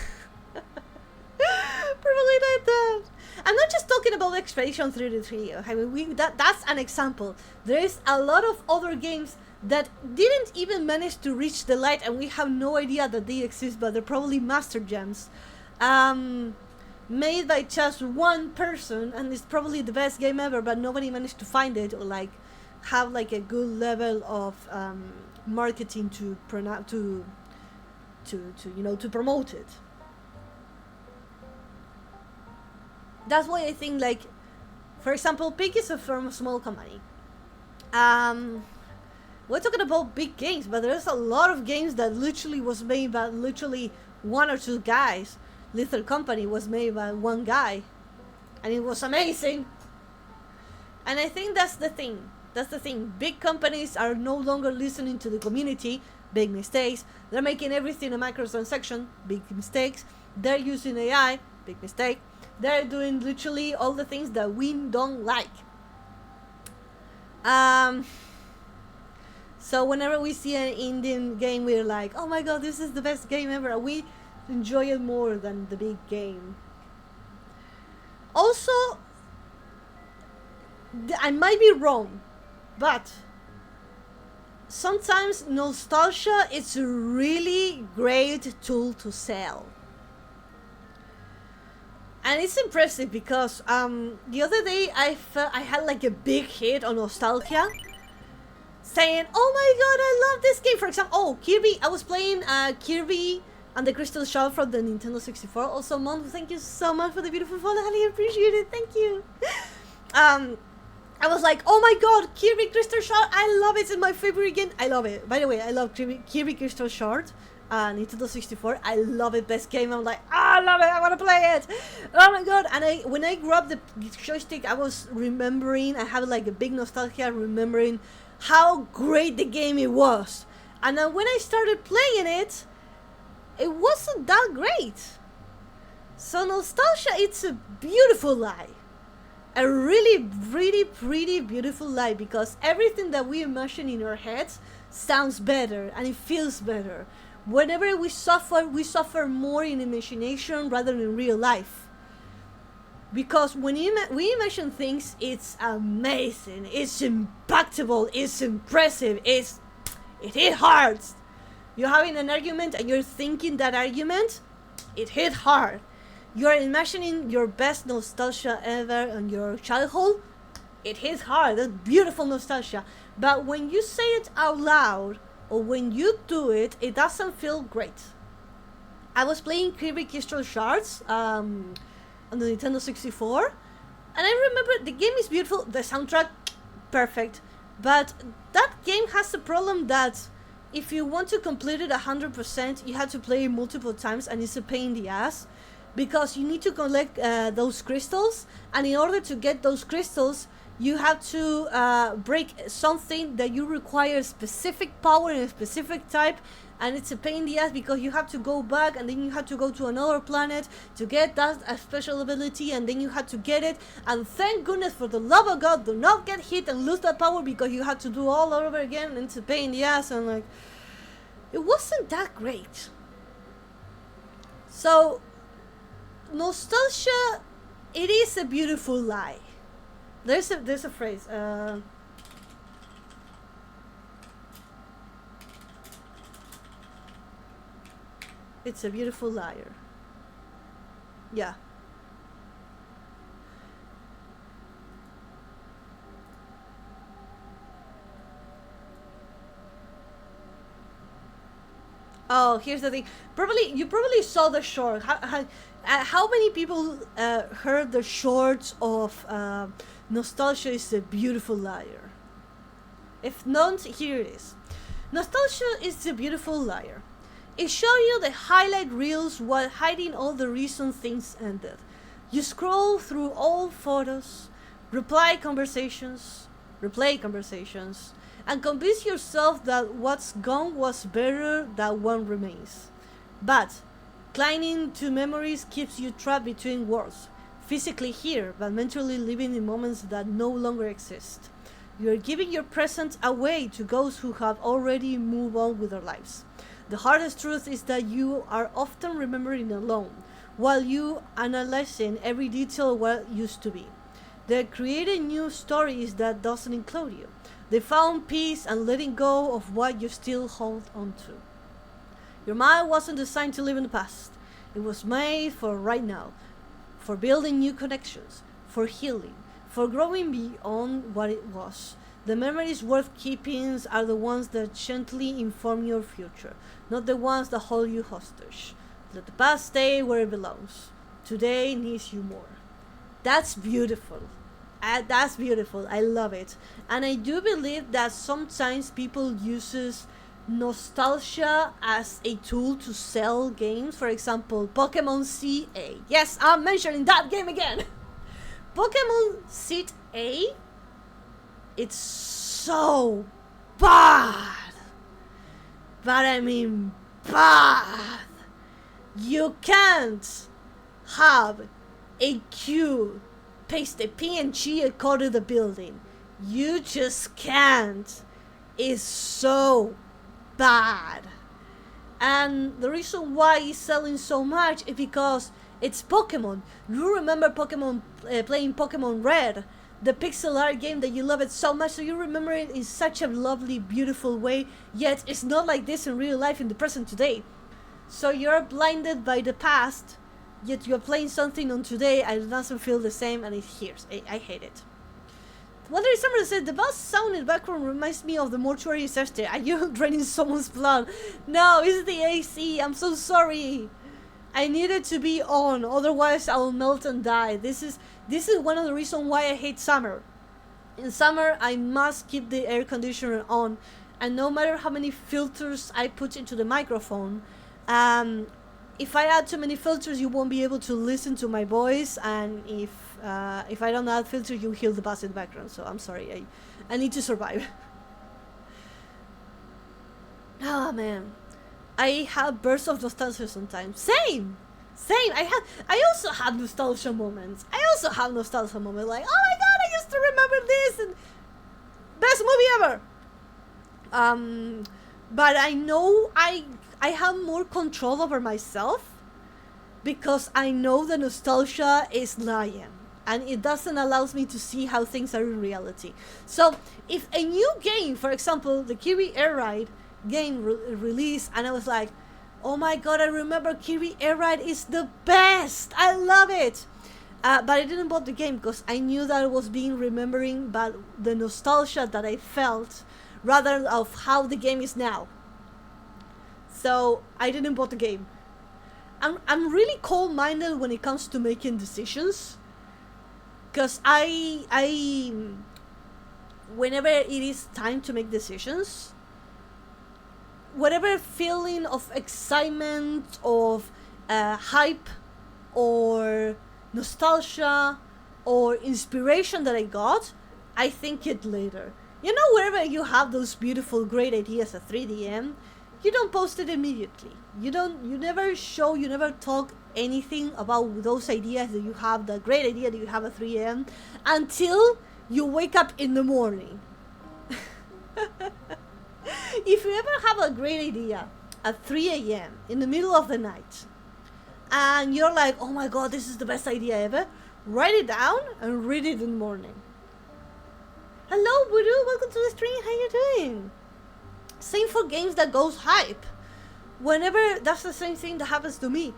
Probably like that. I'm not just talking about Expedition 33. I mean, that's an example. There is a lot of other games that didn't even manage to reach the light, and we have no idea that they exist, but they're probably master gems. Made by just one person, and it's probably the best game ever, but nobody managed to find it, or like have like a good level of marketing to promote it. That's why I think, like, for example, Pig is from a small company. We're talking about big games, but there's a lot of games that literally was made by literally 1 or 2 guys. Little Company was made by 1 guy, and it was amazing. And I think that's the thing. That's the thing. Big companies are no longer listening to the community. Big mistakes. They're making everything a microtransaction. Big mistakes. They're using AI. Big mistake. They're doing literally all the things that we don't like. So whenever we see an Indian game, we're like, oh my god, this is the best game ever. We enjoy it more than the big game. Also, I might be wrong, but sometimes nostalgia is a really great tool to sell. And it's impressive because the other day I felt I had like a big hit on nostalgia, saying, "Oh my god, I love this game!" For example, oh Kirby, I was playing Kirby and the Crystal Shard from the Nintendo 64. Also, Mom, thank you so much for the beautiful follow. I highly appreciate it. Thank you. I was like, oh my god, Kirby Crystal Shard, I love it. It's my favorite game. I love it. By the way, I love Kirby Crystal Shard. Nintendo 64. I love it. Best game. I'm like, I love it. I want to play it. Oh my god. And when I grabbed the joystick, I was remembering, I have like a big nostalgia, remembering how great the game it was. And then when I started playing it, it wasn't that great. So nostalgia, it's a beautiful lie. A really, really pretty, beautiful lie, because everything that we imagine in our heads sounds better and it feels better. Whenever we suffer more in imagination rather than in real life. Because when we imagine things, it's amazing, it's impactful, it's impressive, it hit hard. You're having an argument and you're thinking that argument, it hit hard. You're imagining your best nostalgia ever in your childhood, it hits hard. That's beautiful nostalgia. But when you say it out loud, or when you do it, it doesn't feel great. I was playing Kirby Crystal Shards on the Nintendo 64, and I remember the game is beautiful, the soundtrack, perfect. But that game has the problem that if you want to complete it 100%, you have to play it multiple times, and it's a pain in the ass. Because you need to collect those crystals, and in order to get those crystals, you have to break something that you require specific power and a specific type, and it's a pain in the ass because you have to go back and then you have to go to another planet to get that special ability, and then you have to get it, and thank goodness, for the love of God, do not get hit and lose that power, because you have to do all over again, and it's a pain in the ass, and like, it wasn't that great. So nostalgia, it is a beautiful lie. There's a phrase. It's a beautiful liar. Yeah. Oh, here's the thing. You probably saw the short. How many people heard the shorts of Nostalgia is a Beautiful Liar? If not, here it is. Nostalgia is a beautiful liar. It shows you the highlight reels while hiding all the reason things ended. You scroll through old photos, replay conversations, and convince yourself that what's gone was better than what remains. But clinging to memories keeps you trapped between worlds, physically here, but mentally living in moments that no longer exist. You are giving your present away to those who have already moved on with their lives. The hardest truth is that you are often remembering alone, while you analyzing every detail of what used to be. They created new stories that doesn't include you. They found peace and letting go of what you still hold on to. Your mind wasn't designed to live in the past. It was made for right now, for building new connections, for healing, for growing beyond what it was. The memories worth keeping are the ones that gently inform your future, not the ones that hold you hostage. Let the past stay where it belongs. Today needs you more. That's beautiful. That's beautiful. I love it. And I do believe that sometimes people uses nostalgia as a tool to sell games. For example, Pokemon CA. Yes, I'm mentioning that game again. Pokemon CA, it's so bad. But I mean bad. You can't have a queue paste a PNG and code to the building. You just can't. It's so bad. And the reason why it's selling so much is because it's Pokemon. You remember Pokemon playing Pokemon Red, the pixel art game that you love it so much, so you remember it in such a lovely, beautiful way, yet it's not like this in real life in the present today. So you're blinded by the past yet you're playing something on today and it doesn't feel the same, and it hurts. I hate it. Wonder Summer said, the bass sound in the background reminds me of the mortuary disaster. Are you draining someone's blood? No, it's the AC. I'm so sorry. I need it to be on, otherwise I'll melt and die. This is one of the reasons why I hate summer. In summer, I must keep the air conditioner on, and no matter how many filters I put into the microphone, if I add too many filters, you won't be able to listen to my voice, and if I don't add filters, you hear the bass in the background. So I'm sorry, I need to survive. Oh man, I have bursts of nostalgia sometimes. Same. I also have nostalgia moments. Like, oh my god, I used to remember this, and best movie ever. But I know I have more control over myself, because I know the nostalgia is lying, and it doesn't allow me to see how things are in reality. So if a new game, for example, the Kirby Air Ride game released, and I was like, oh my god, I remember Kirby Air Ride is the best, I love it. But I didn't bought the game because I knew that I was being remembering but the nostalgia that I felt rather of how the game is now. So I didn't bought the game. I'm really cold-minded when it comes to making decisions, because I whenever it is time to make decisions, whatever feeling of excitement, of hype, or nostalgia, or inspiration that I got, I think it later. You know, wherever you have those beautiful, great ideas at 3DM, you don't post it immediately. You never talk anything about those ideas that you have, the great idea that you have at 3 a.m. until you wake up in the morning. If you ever have a great idea at 3 a.m. in the middle of the night, and you're like, oh my god, this is the best idea ever, write it down and read it in the morning. Hello, Buru, welcome to the stream, how you doing? Same for games that goes hype. That's the same thing that happens to me.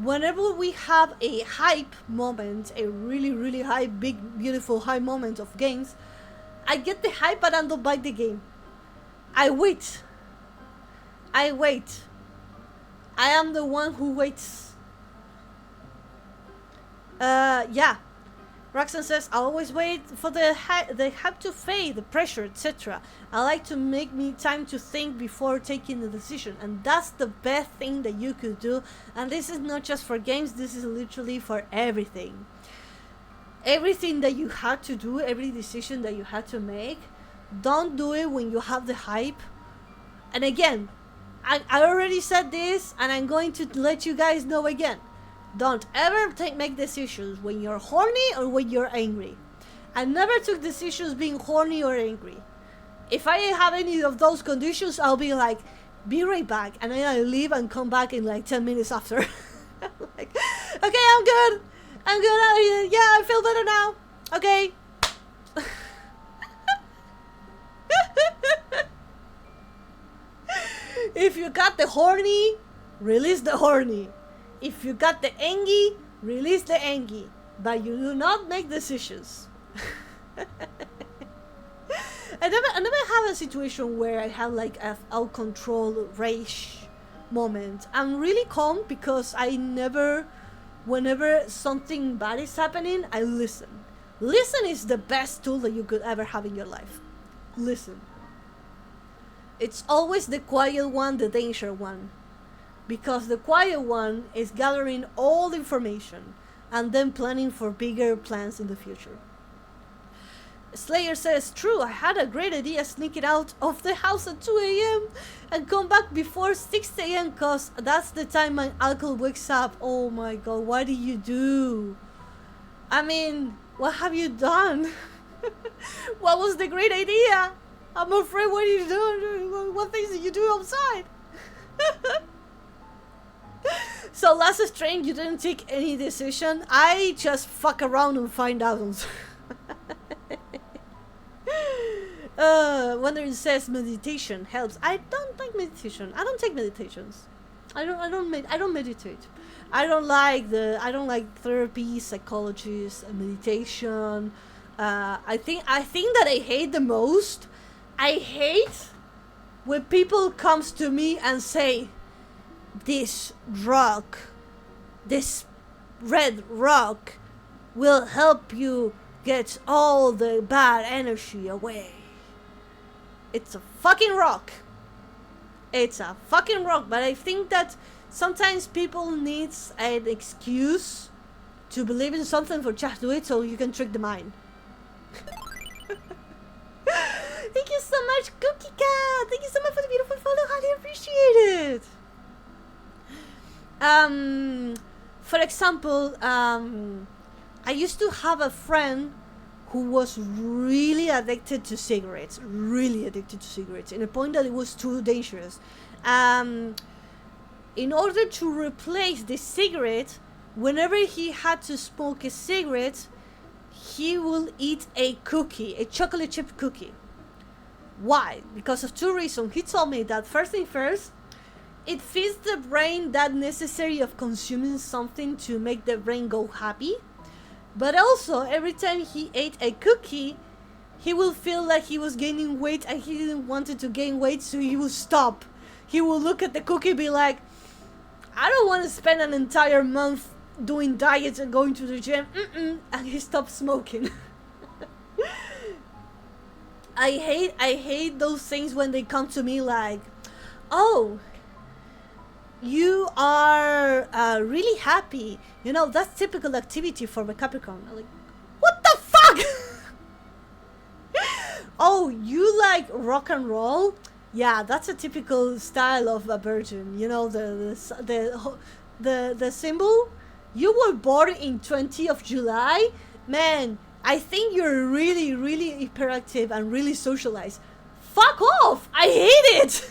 Whenever we have a hype moment, a really, really high, big, beautiful, high moment of games, I get the hype but I don't buy the game. I wait. I am the one who waits. Yeah. Roxanne says, I always wait for the hype to fade, the pressure, etc. I like to make me time to think before taking the decision. And that's the best thing that you could do. And this is not just for games, this is literally for everything. Everything that you had to do, every decision that you had to make, don't do it when you have the hype. And again, I already said this, and I'm going to let you guys know again. Don't ever make decisions when you're horny or when you're angry. I never took decisions being horny or angry. If I have any of those conditions, I'll be like, be right back. And then I leave and come back in like 10 minutes after. Like, okay, I'm good. Yeah, I feel better now. Okay. If you got the horny, release the horny. If you got the angry, release the angry. But you do not make decisions. I never have a situation where I have like a out control rage moment. I'm really calm because whenever something bad is happening, I listen. Listen is the best tool that you could ever have in your life. Listen. It's always the quiet one, the danger one. Because the quiet one is gathering all the information and then planning for bigger plans in the future. Slayer says, true, I had a great idea sneaking out of the house at 2 a.m. and come back before 6 a.m. because that's the time my uncle wakes up. Oh my god, what did you do? I mean, what have you done? What was the great idea? I'm afraid what you do, what things did you do outside? So last stream you didn't take any decision. I just fuck around and find out. Wonder it says meditation helps. I don't like meditation. I don't take meditations. I don't meditate. I don't like therapy, psychologists, meditation. I think that I hate the most. I hate when people comes to me and say, this rock, this red rock will help you get all the bad energy away. It's a fucking rock. It's a fucking rock. But I think that sometimes people needs an excuse to believe in something for just do it so you can trick the mind. Thank you so much, Cookie Cat. Thank you so much for the beautiful follow. Highly appreciate it. For example, I used to have a friend who was really addicted to cigarettes. Really addicted to cigarettes, in a point that it was too dangerous. In order to replace the cigarette, whenever he had to smoke a cigarette, he will eat a cookie, a chocolate chip cookie. Why? Because of two reasons. He told me that first thing first, it feeds the brain that necessary of consuming something to make the brain go happy. But also, every time he ate a cookie, he will feel like he was gaining weight and he didn't want to gain weight, so he will stop. He will look at the cookie and be like, I don't want to spend an entire month doing diets and going to the gym. And he stopped smoking. I hate those things when they come to me like, oh, you are really happy. You know, that's typical activity for a Capricorn. I'm like, what the fuck? Oh, you like rock and roll? Yeah, that's a typical style of a virgin. You know, the symbol. You were born in 20th of July, man. I think you're really, really hyperactive and really socialized. Fuck off! I hate it.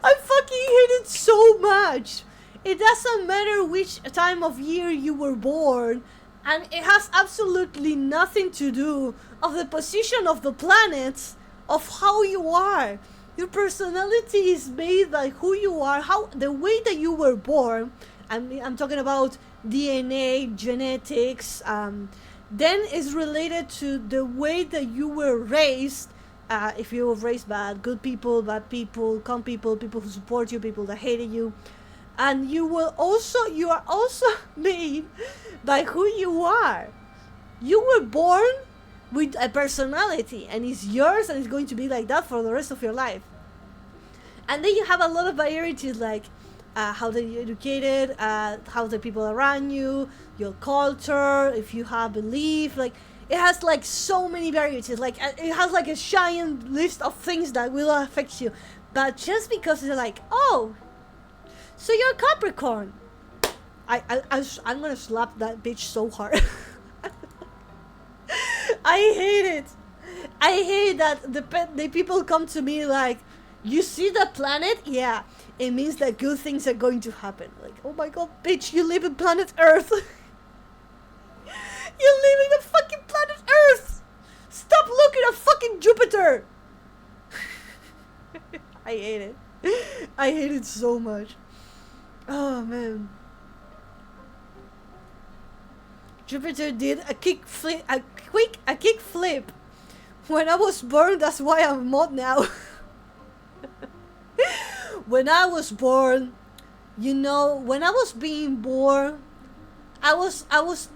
I fucking hate it so much. It doesn't matter which time of year you were born, and it has absolutely nothing to do of the position of the planets, of how you are. Your personality is made by who you are, how the way that you were born. I'm talking about DNA, genetics. Then is related to the way that you were raised. If you were raised by good people, bad people, calm people, people who support you, people that hated you, and you are also made by who you are. You were born with a personality, and it's yours, and it's going to be like that for the rest of your life. And then you have a lot of varieties, like how you're educated, how the people around you, your culture, if you have belief, like. It has like so many varieties, like it has like a giant list of things that will affect you. But just because they're like, oh, so you're Capricorn, I'm gonna slap that bitch so hard. I hate it. I hate that the people come to me like, you see the planet? Yeah, it means that good things are going to happen. Like, oh my god, bitch, you live in planet Earth. You live in the fucking planet Earth! Stop looking at fucking Jupiter! I hate it. I hate it so much. Oh man. Jupiter did a kick flip. When I was born, that's why I'm a mod now. When I was born, you know, when I was being born, I was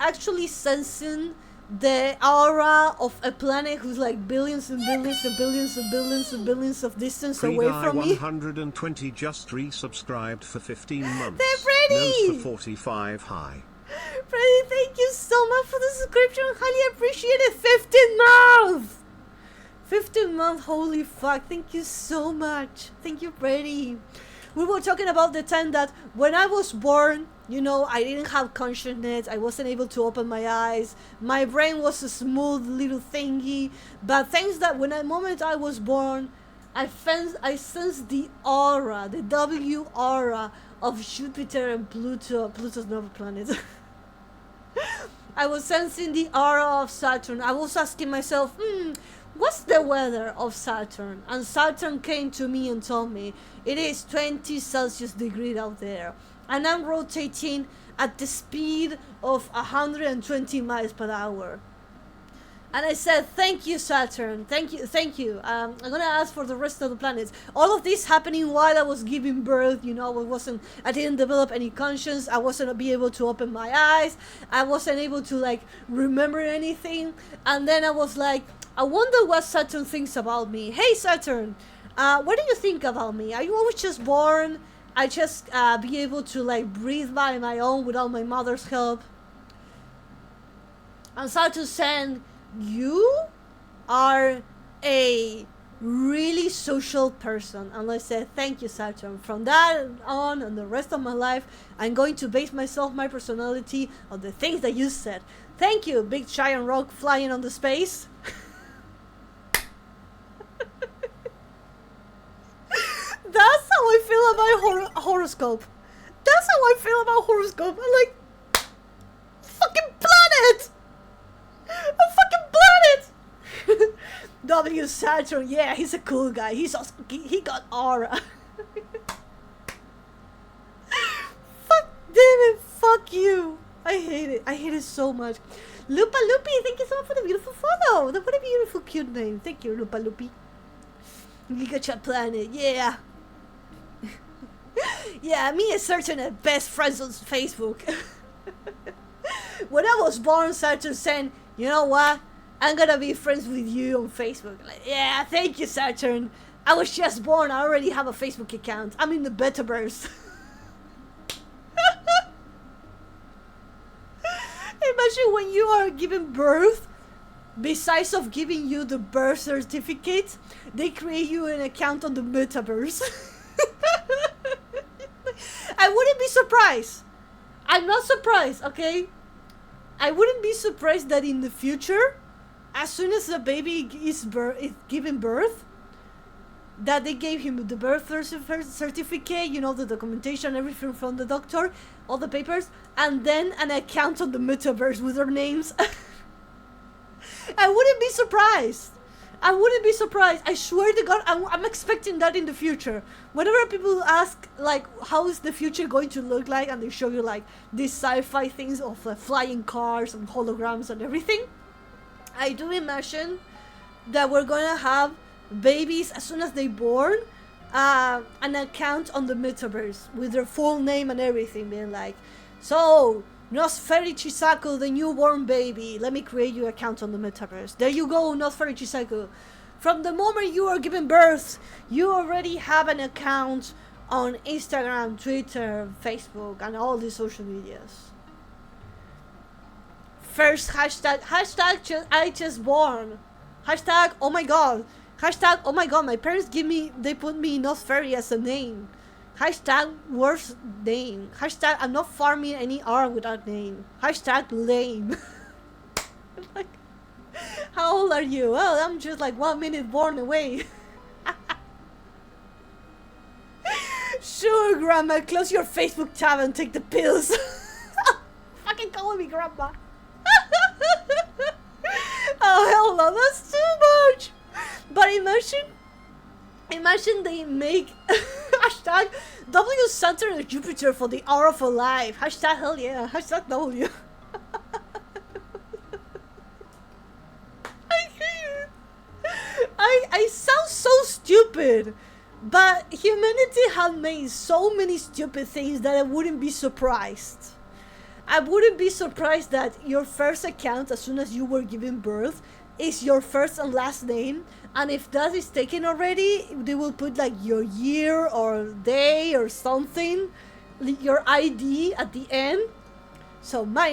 actually sensing the aura of a planet who's like billions and billions and billions and billions and billions of distance away from me. 120 just resubscribed for 15 months. They're Freddy! Nose for 45 high. Freddy, thank you so much for the subscription. Highly appreciate it. 15 months! 15 months, holy fuck. Thank you so much. Thank you, Freddy. We were talking about the time that when I was born, you know, I didn't have consciousness. I wasn't able to open my eyes. My brain was a smooth little thingy. But thanks that when the moment I was born, I sensed the aura, the W aura of Jupiter and Pluto. Pluto's not a planet. I was sensing the aura of Saturn. I was asking myself, what's the weather of Saturn? And Saturn came to me and told me it is 20 Celsius degrees out there, and I'm rotating at the speed of 120 miles per hour. And I said, thank you, Saturn. Thank you. I'm gonna ask for the rest of the planets. All of this happening while I was giving birth. I didn't develop any conscience. I wasn't be able to open my eyes. I wasn't able to like remember anything. And then I was like, I wonder what Saturn thinks about me. Hey, Saturn, what do you think about me? Are you always just born? I just be able to like breathe by my own without my mother's help? And Saturn said, you are a really social person. And I said, thank you, Saturn. From that on and the rest of my life, I'm going to base my personality on the things that you said. Thank you, big giant rock flying on the space. That's how I feel about horoscope. That's how I feel about horoscope. I'm like, fucking planet! A fucking planet! W Saturn, yeah, he's a cool guy. He got aura. Fuck damn it, fuck you. I hate it. I hate it so much. Lupa Lupi, thank you so much for the beautiful follow. What a beautiful, cute name. Thank you, Lupa Lupi. Giga Planet, yeah. Yeah, me and Saturn are best friends on Facebook. When I was born, Saturn said, you know what? I'm gonna be friends with you on Facebook. Like, yeah, thank you, Saturn. I was just born. I already have a Facebook account. I'm in the Metaverse. Imagine when you are giving birth, besides of giving you the birth certificate, they create you an account on the Metaverse. I wouldn't be surprised. I'm not surprised, okay? I wouldn't be surprised that in the future, as soon as the baby is given birth, that they gave him the birth certificate, you know, the documentation, everything from the doctor, all the papers, and then an account on the Metaverse with their names. I wouldn't be surprised. I wouldn't be surprised. I swear to God, I'm expecting that in the future. Whenever people ask, like, how is the future going to look like, and they show you, like, these sci-fi things of flying cars and holograms and everything, I do imagine that we're going to have babies, as soon as they're born, an account on the Metaverse with their full name and everything, being like, so, Nosferi Chisaku, the newborn baby, let me create your account on the Metaverse. There you go, Nosferi Chisaku. From the moment you are giving birth, you already have an account on Instagram, Twitter, Facebook, and all the social medias. First hashtag I just born. Hashtag oh my god. Hashtag oh my god, my parents they put me Nosferi as a name. Hashtag worst name. Hashtag I'm not farming any R with that name. Hashtag lame. Like, how old are you? Well, I'm just like 1 minute born away. Sure, Grandma, close your Facebook tab and take the pills. Fucking call me Grandma. Oh, hell no, that's too much. But imagine they make hashtag W Saturn and Jupiter for the hour of a life. Hashtag hell yeah. Hashtag W. I hate it. I sound so stupid. But humanity had made so many stupid things that I wouldn't be surprised. I wouldn't be surprised that your first account, as soon as you were giving birth, is your first and last name, and if that is taken already, they will put like your year or day or something, your ID at the end. So my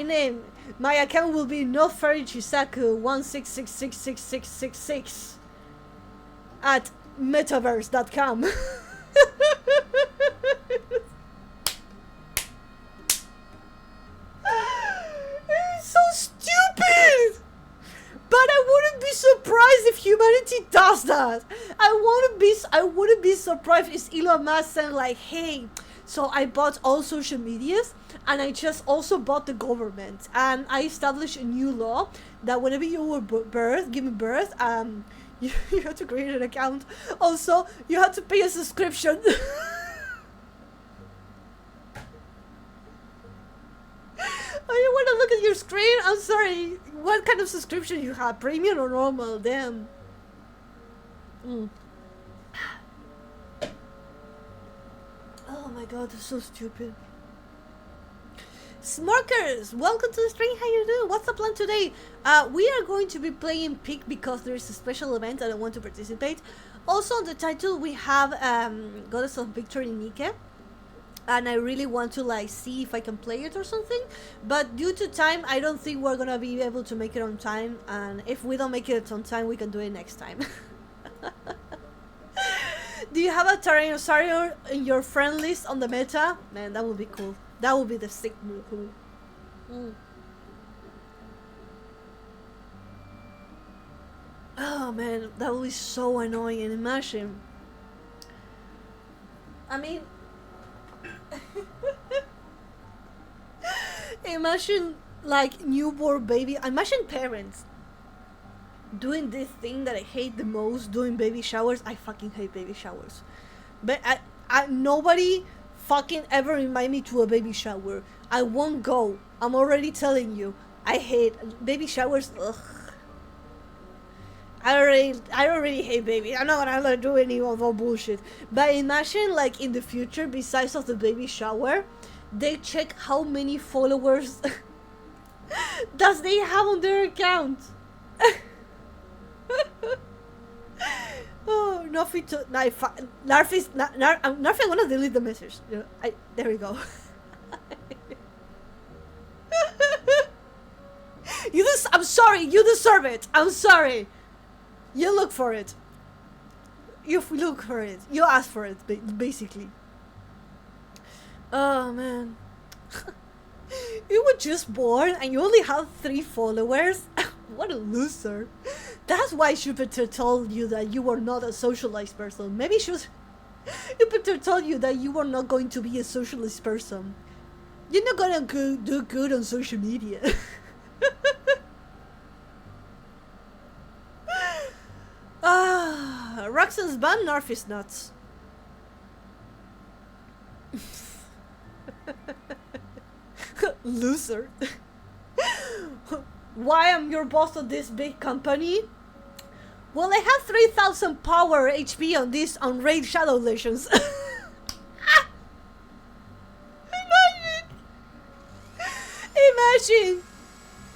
account will be Nosferi Chisaku 166666666 at metaverse.com. It's so stupid! But I wouldn't be surprised if humanity does that. I wouldn't be surprised if Elon Musk said like, hey, so I bought all social medias and I just also bought the government, and I established a new law that whenever you were given birth, You had to create an account. Also, you had to pay a subscription. Oh, you want to look at your screen? I'm sorry. What kind of subscription you have? Premium or normal? Damn. Oh my god, that's so stupid. Smokers, welcome to the stream. How you doing? What's the plan today? We are going to be playing Peak because there's a special event and I want to participate. Also on the title we have Goddess of Victory Nike. And I really want to like see if I can play it or something. But due to time, I don't think we're gonna be able to make it on time. And if we don't make it on time, we can do it next time. Do you have a Tyrannosaurus in your friend list on the meta? Man, that would be cool. That would be the sick move. Oh man, that would be so annoying. Imagine. I mean, imagine like newborn baby. Imagine parents doing this thing that I hate the most, doing baby showers. I fucking hate baby showers. But I nobody fucking ever invite me to a baby shower. I won't go. I'm already telling you. I hate baby showers. Ugh. I already hate baby. I'm not gonna do any of that bullshit. But imagine like in the future, besides of the baby shower, they check how many followers does they have on their account. Oh, Nuffy to Narfis. Narfi, I'm gonna delete the message. There we go. I'm sorry. You deserve it. I'm sorry. You look for it. You look for it. You ask for it, basically. Oh man. You were just born and you only have 3 followers. What a loser. That's why Jupiter told you that you were not a socialized person. Maybe Jupiter told you that you were not going to be a socialist person. You're not gonna do good on social media. Roxanne's ban, Narf is nuts. Loser. Why am your boss of this big company? Well, I have 3,000 power HP on Raid Shadow Legends. Imagine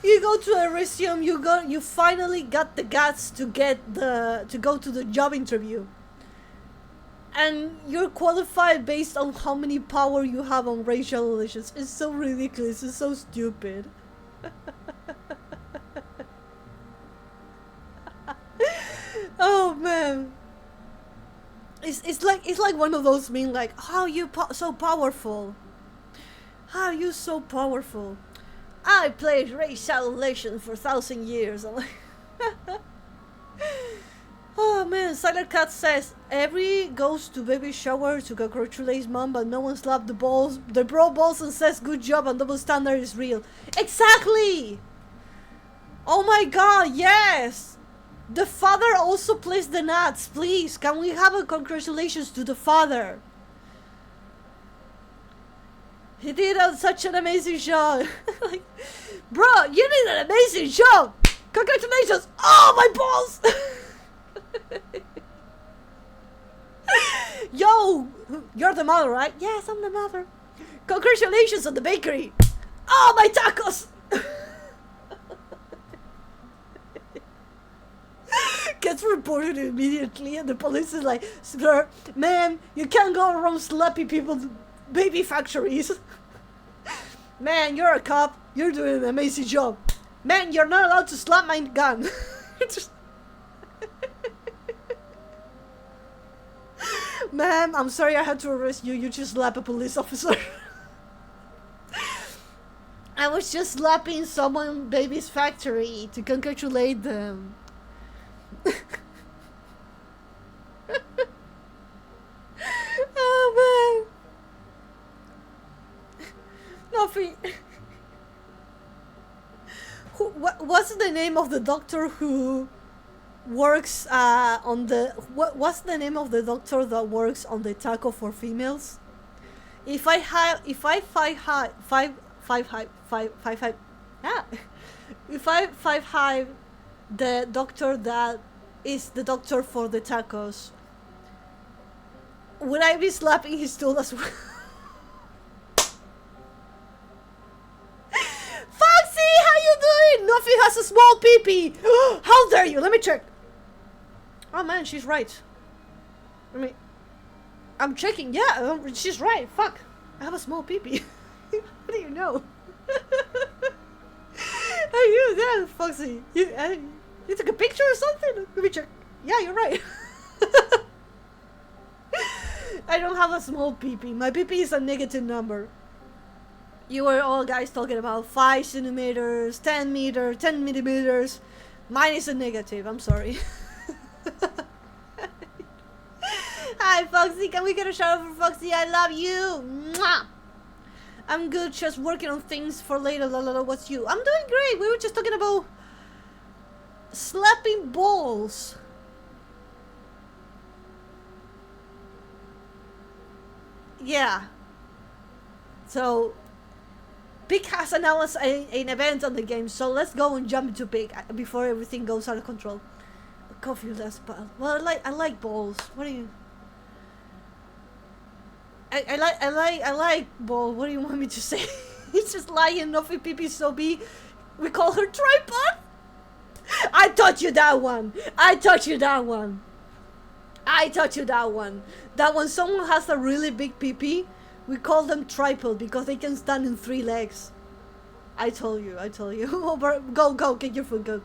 you go to a resume, you finally got the guts to go to the job interview. And you're qualified based on how many power you have on Raid Shadow Legends. It's so ridiculous, it's so stupid. Oh man, it's like one of those mean like, how you so powerful? How you so powerful? I played Raid Shadow Legends for 1,000 years. I'm like, oh man, Silent Cat says every goes to baby shower to congratulate mom, but no one slapped the bro balls and says good job and double standard is real. Exactly. Oh my god, yes. The father also plays the nuts, please. Can we have a congratulations to the father? He did such an amazing job. Like, bro, you did an amazing job. Congratulations. Oh, my balls. Yo, you're the mother, right? Yes, I'm the mother. Congratulations on the bakery. Oh, my tacos. Gets reported immediately and the police is like, sir, man, you can't go around slapping people's baby factories. Man, you're a cop, you're doing an amazing job. Man, you're not allowed to slap my gun. Just... Ma'am, I'm sorry I had to arrest you, you just slapped a police officer. I was just slapping someone's baby's factory to congratulate them. Oh man. Nothing. What's the name of the doctor who works on the what's the name of the doctor that works on the taco for females? If I five yeah, if I five high the doctor that is the doctor for the tacos, would I be slapping his stool as well? Foxy, how you doing? Nuffy has a small pee-pee. How dare you? Let me check. Oh man, she's right. I'm checking. Yeah, she's right. Fuck. I have a small pee-pee. What do you know? Are you there, Foxy? You took a picture or something? Let me check. Yeah, you're right. I don't have a small pee-pee. My pee-pee is a negative number. You were all guys talking about 5 centimeters, 10 meters, 10 millimeters. Mine is a negative. I'm sorry. Hi, Foxy. Can we get a shout out for Foxy? I love you. Mwah! I'm good. Just working on things for later. What's you? I'm doing great. We were just talking about slapping balls. Yeah. So, Pig has announced an event on the game, so let's go and jump into Pig before everything goes out of control. Coffee less ball. Well, I like balls. What do you? I like ball. What do you want me to say? It's just lying off with Pee so big. We call her tripod. I taught you that one. I taught you that one. I taught you that one. That when someone has a really big pee, we call them tripod because they can stand in 3 legs. I told you. Over, go, get your food. Go.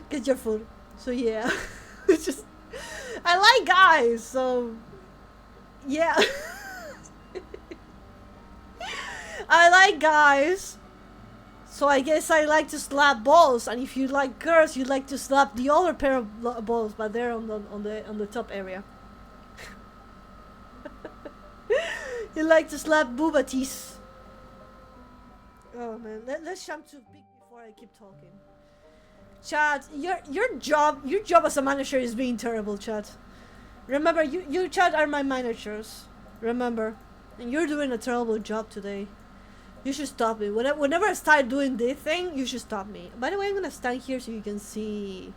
Get your food. So yeah, it's just I like guys. So yeah, I like guys. So I guess I like to slap balls, and if you like girls, you like to slap the other pair of balls, but they're on the top area. You like to slap boobaties. Oh man, let's jump to Pig before I keep talking. Chat, your job as a manager is being terrible, chat. Remember, you chat are my managers. Remember, and you're doing a terrible job today. You should stop me. Whenever I start doing this thing, you should stop me. By the way, I'm gonna stand here so you can see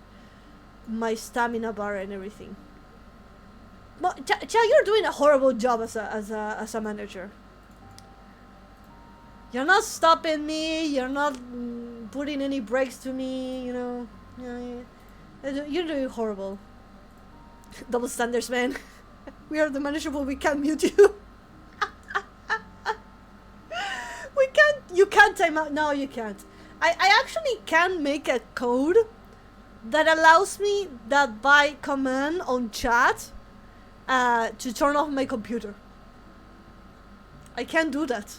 my stamina bar and everything. But chat, you're doing a horrible job as a manager. You're not stopping me. You're not putting any breaks to me. You know. You're doing horrible. Double standards, man. We are the manager, but we can't mute you. We can't. You can't time out. No, you can't. I actually can make a code that allows me that by command on chat to turn off my computer. I can't do that.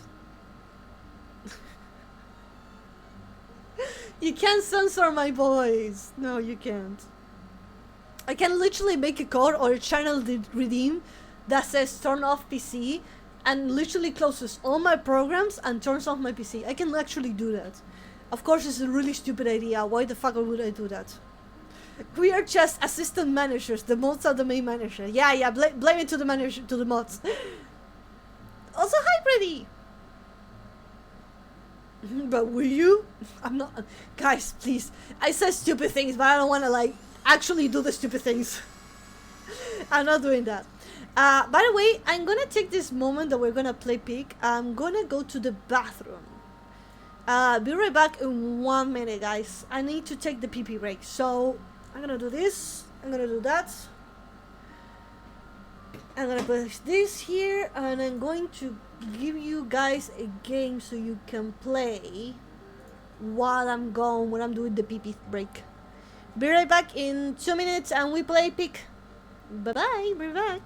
You can't censor my voice. No, you can't. I can literally make a code or a channel redeem that says turn off PC and literally closes all my programs and turns off my PC. I can actually do that. Of course, it's a really stupid idea. Why the fuck would I do that? We are just assistant managers. The mods are the main manager. Yeah. Blame it to the manager, to the mods. Also, hi, Freddy. But will you? I'm not. Guys, please. I said stupid things, but I don't want to like actually do the stupid things. I'm not doing that. By the way, I'm gonna take this moment that we're gonna play Pig. I'm gonna go to the bathroom. Be right back in 1 minute, guys. I need to take the pee break. So I'm gonna do this. I'm gonna do that. I'm gonna put this here, and I'm going to give you guys a game so you can play while I'm gone, when I'm doing the pee break. Be right back in 2 minutes, and we play Pig. Bye bye. Be right back.